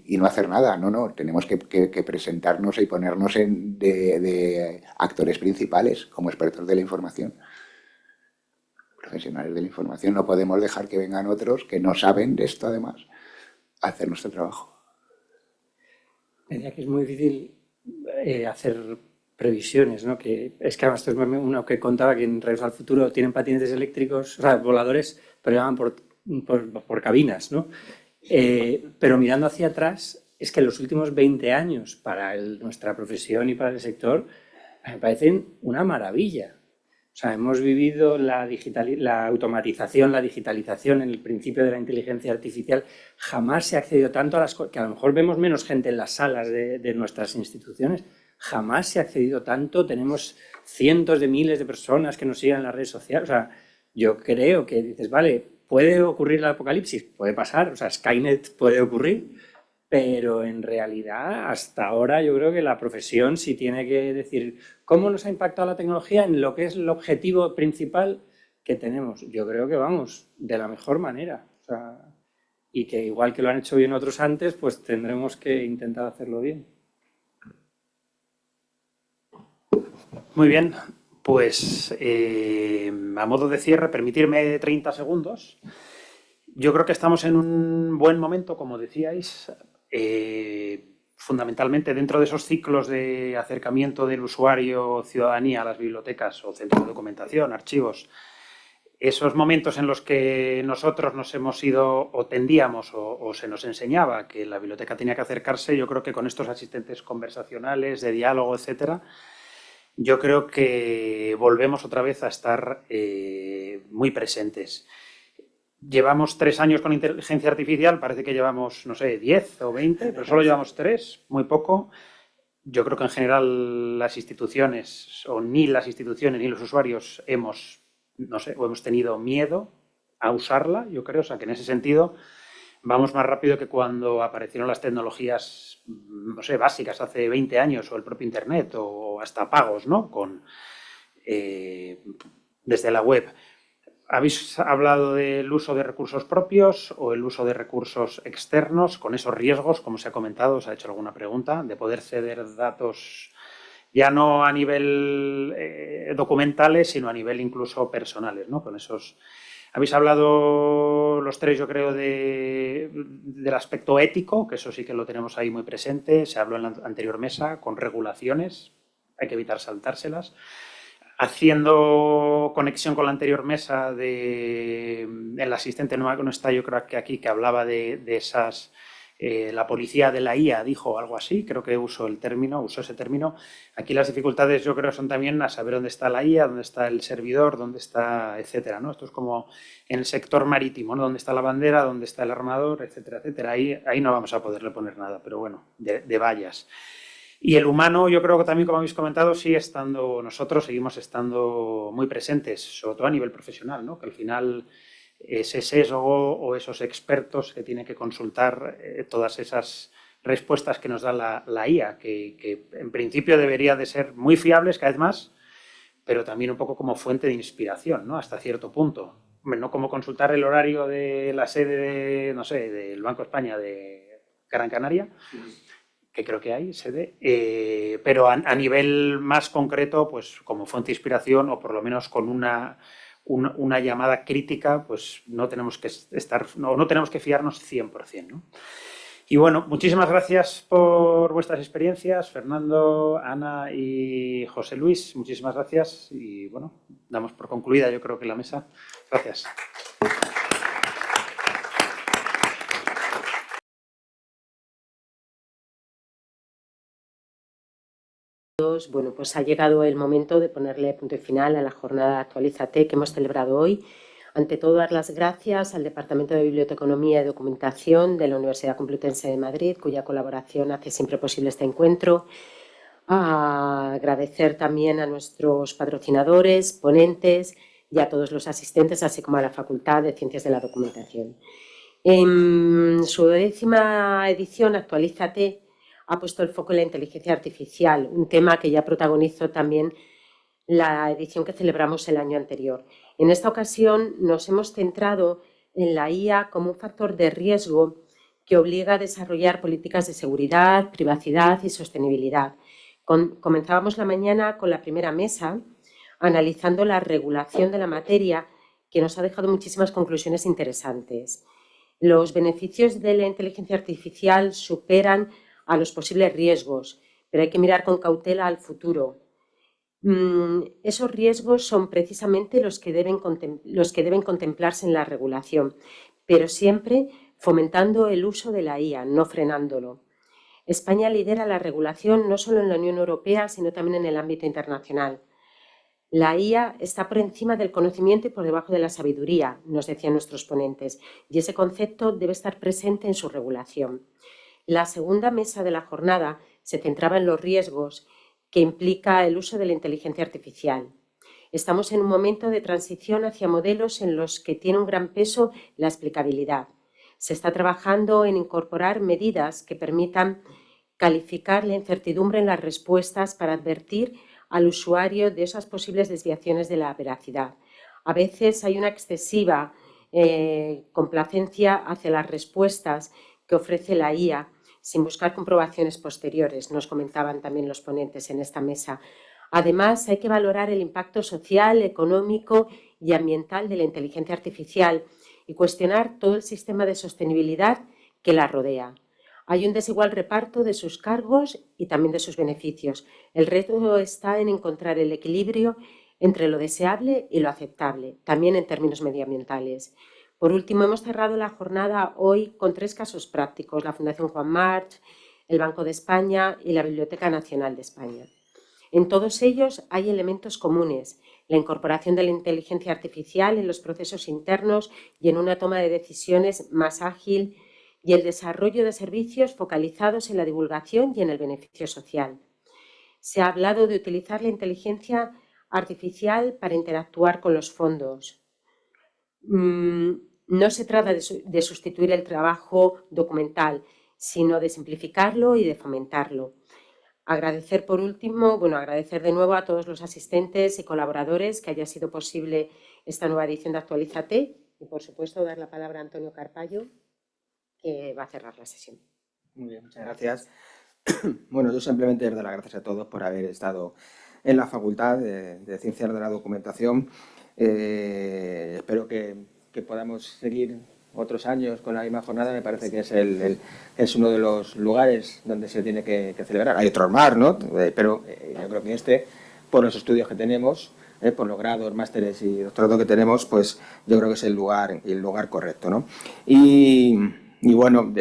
y no hacer nada. No, tenemos que presentarnos y ponernos de actores principales como expertos de la información, profesionales de la información. No podemos dejar que vengan otros que no saben de esto, además, a hacer nuestro trabajo. Decía que es muy difícil hacer previsiones, ¿no? Que es que además esto es uno que contaba que en Regreso al Futuro tienen patinetes eléctricos, o sea, voladores, pero llaman por cabinas, ¿no? Pero mirando hacia atrás, es que los últimos 20 años para nuestra profesión y para el sector me parecen una maravilla. O sea, hemos vivido la automatización, la digitalización, en el principio de la inteligencia artificial. Jamás se ha accedido tanto a las cosas, que a lo mejor vemos menos gente en las salas de nuestras instituciones. Jamás se ha accedido tanto. Tenemos cientos de miles de personas que nos siguen en las redes sociales. O sea, yo creo que dices, vale, puede ocurrir el apocalipsis, puede pasar, o sea, Skynet puede ocurrir, pero en realidad hasta ahora yo creo que la profesión sí tiene que decir cómo nos ha impactado la tecnología en lo que es el objetivo principal que tenemos. Yo creo que vamos de la mejor manera, o sea, y que igual que lo han hecho bien otros antes, pues tendremos que intentar hacerlo bien. Muy bien, pues a modo de cierre, permitirme 30 segundos. Yo creo que estamos en un buen momento, como decíais, fundamentalmente dentro de esos ciclos de acercamiento del usuario, ciudadanía a las bibliotecas o centros de documentación, archivos, esos momentos en los que nosotros nos hemos ido o tendíamos o se nos enseñaba que la biblioteca tenía que acercarse, yo creo que con estos asistentes conversacionales, de diálogo, etcétera, yo creo que volvemos otra vez a estar muy presentes. Llevamos 3 años con inteligencia artificial, parece que llevamos, no sé, 10 o 20, pero solo llevamos 3, muy poco. Yo creo que en general las instituciones, o ni las instituciones ni los usuarios hemos, no sé, o hemos tenido miedo a usarla, yo creo. O sea, que en ese sentido vamos más rápido que cuando aparecieron las tecnologías, no sé, básicas hace 20 años, o el propio Internet, o hasta pagos, ¿no? Desde la web. Habéis hablado del uso de recursos propios o el uso de recursos externos, con esos riesgos, como se ha comentado, os ha hecho alguna pregunta, de poder ceder datos ya no a nivel documentales, sino a nivel incluso personales, ¿no? Con esos... Habéis hablado los tres, yo creo, del aspecto ético, que eso sí que lo tenemos ahí muy presente. Se habló en la anterior mesa, con regulaciones, hay que evitar saltárselas. Haciendo conexión con la anterior mesa el asistente no está, yo creo que aquí, que hablaba de esas... la policía de la IA dijo algo así, creo que usó ese término. Aquí las dificultades, yo creo, son también a saber dónde está la IA, dónde está el servidor, dónde está, etcétera, ¿no? Esto es como en el sector marítimo, ¿no? Dónde está la bandera, dónde está el armador, etcétera, etcétera. Ahí no vamos a poderle poner nada, pero bueno, de vallas. Y el humano, yo creo que también, como habéis comentado, nosotros seguimos estando muy presentes, sobre todo a nivel profesional, ¿no? Que al final ese sesgo o esos expertos que tienen que consultar todas esas respuestas que nos da la IA, que en principio debería de ser muy fiables cada vez más, pero también un poco como fuente de inspiración, ¿no? Hasta cierto punto. No como consultar el horario de la sede, no sé, del Banco de España de Gran Canaria, que creo que hay sede, pero a nivel más concreto, pues como fuente de inspiración, o por lo menos con una llamada crítica, pues no tenemos que fiarnos 100%, ¿no? Y bueno, muchísimas gracias por vuestras experiencias, Fernando, Ana y José Luis, muchísimas gracias y bueno, damos por concluida yo creo que la mesa. Gracias. Bueno, pues ha llegado el momento de ponerle punto y final a la jornada Actualízate que hemos celebrado hoy. Ante todo, dar las gracias al Departamento de Biblioteconomía y Documentación de la Universidad Complutense de Madrid, cuya colaboración hace siempre posible este encuentro. Agradecer también a nuestros patrocinadores, ponentes y a todos los asistentes, así como a la Facultad de Ciencias de la Documentación. En su 10ª edición, Actualízate ha puesto el foco en la inteligencia artificial, un tema que ya protagonizó también la edición que celebramos el año anterior. En esta ocasión nos hemos centrado en la IA como un factor de riesgo que obliga a desarrollar políticas de seguridad, privacidad y sostenibilidad. Comenzábamos la mañana con la primera mesa, analizando la regulación de la materia, que nos ha dejado muchísimas conclusiones interesantes. Los beneficios de la inteligencia artificial superan a los posibles riesgos, pero hay que mirar con cautela al futuro. Esos riesgos son precisamente los que deben contemplarse en la regulación, pero siempre fomentando el uso de la IA, no frenándolo. España lidera la regulación no solo en la Unión Europea, sino también en el ámbito internacional. La IA está por encima del conocimiento y por debajo de la sabiduría, nos decían nuestros ponentes, y ese concepto debe estar presente en su regulación. La segunda mesa de la jornada se centraba en los riesgos que implica el uso de la inteligencia artificial. Estamos en un momento de transición hacia modelos en los que tiene un gran peso la explicabilidad. Se está trabajando en incorporar medidas que permitan calificar la incertidumbre en las respuestas para advertir al usuario de esas posibles desviaciones de la veracidad. A veces hay una excesiva complacencia hacia las respuestas que ofrece la IA sin buscar comprobaciones posteriores, nos comentaban también los ponentes en esta mesa. Además, hay que valorar el impacto social, económico y ambiental de la inteligencia artificial y cuestionar todo el sistema de sostenibilidad que la rodea. Hay un desigual reparto de sus cargos y también de sus beneficios. El reto está en encontrar el equilibrio entre lo deseable y lo aceptable, también en términos medioambientales. Por último, hemos cerrado la jornada hoy con 3 casos prácticos: la Fundación Juan March, el Banco de España y la Biblioteca Nacional de España. En todos ellos hay elementos comunes: la incorporación de la inteligencia artificial en los procesos internos y en una toma de decisiones más ágil, y el desarrollo de servicios focalizados en la divulgación y en el beneficio social. Se ha hablado de utilizar la inteligencia artificial para interactuar con los fondos. No se trata de sustituir el trabajo documental, sino de simplificarlo y de fomentarlo. Agradecer por último, agradecer de nuevo a todos los asistentes y colaboradores que haya sido posible esta nueva edición de Actualízate y, por supuesto, dar la palabra a Antonio Carpallo, que va a cerrar la sesión. Muy bien, muchas gracias. Bueno, yo simplemente dar las gracias a todos por haber estado en la Facultad de Ciencias de la Documentación. Espero que podamos seguir otros años con la misma jornada. Me parece que es uno de los lugares donde se tiene que celebrar. Hay otros más, ¿no? Pero yo creo que por los estudios que tenemos, por los grados, másteres y doctorado que tenemos, pues yo creo que es el lugar correcto, ¿no? Y bueno,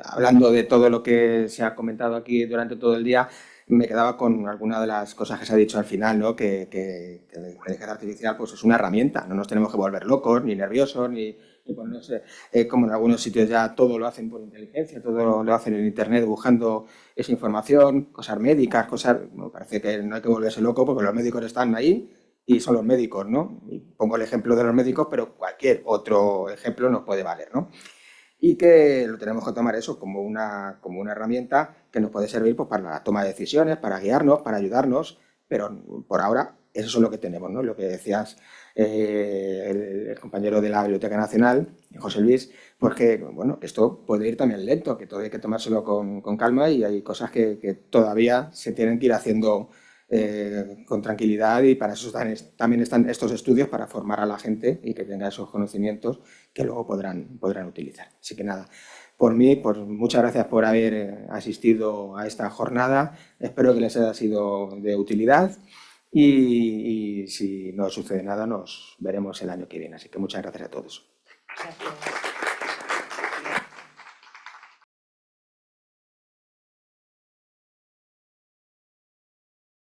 hablando de todo lo que se ha comentado aquí durante todo el día, me quedaba con alguna de las cosas que se ha dicho al final, ¿no? Que la inteligencia artificial pues, es una herramienta, no nos tenemos que volver locos, ni nerviosos, ni ponernos, como en algunos sitios ya todo lo hacen por inteligencia, todo lo hacen en Internet buscando esa información, cosas médicas, me parece que no hay que volverse loco porque los médicos están ahí y son los médicos, ¿no? Y pongo el ejemplo de los médicos, pero cualquier otro ejemplo nos puede valer, ¿no? Y que lo tenemos que tomar eso como una herramienta que nos puede servir pues, para la toma de decisiones, para guiarnos, para ayudarnos, pero por ahora eso es lo que tenemos, ¿no? Lo que decías el compañero de la Biblioteca Nacional, José Luis, pues que bueno, esto puede ir también lento, que todo hay que tomárselo con calma y hay cosas que todavía se tienen que ir haciendo con tranquilidad, y para eso también están estos estudios, para formar a la gente y que tenga esos conocimientos que luego podrán utilizar. Así que nada, por mí, pues muchas gracias por haber asistido a esta jornada. Espero que les haya sido de utilidad y si no sucede nada nos veremos el año que viene. Así que muchas gracias a todos. Gracias.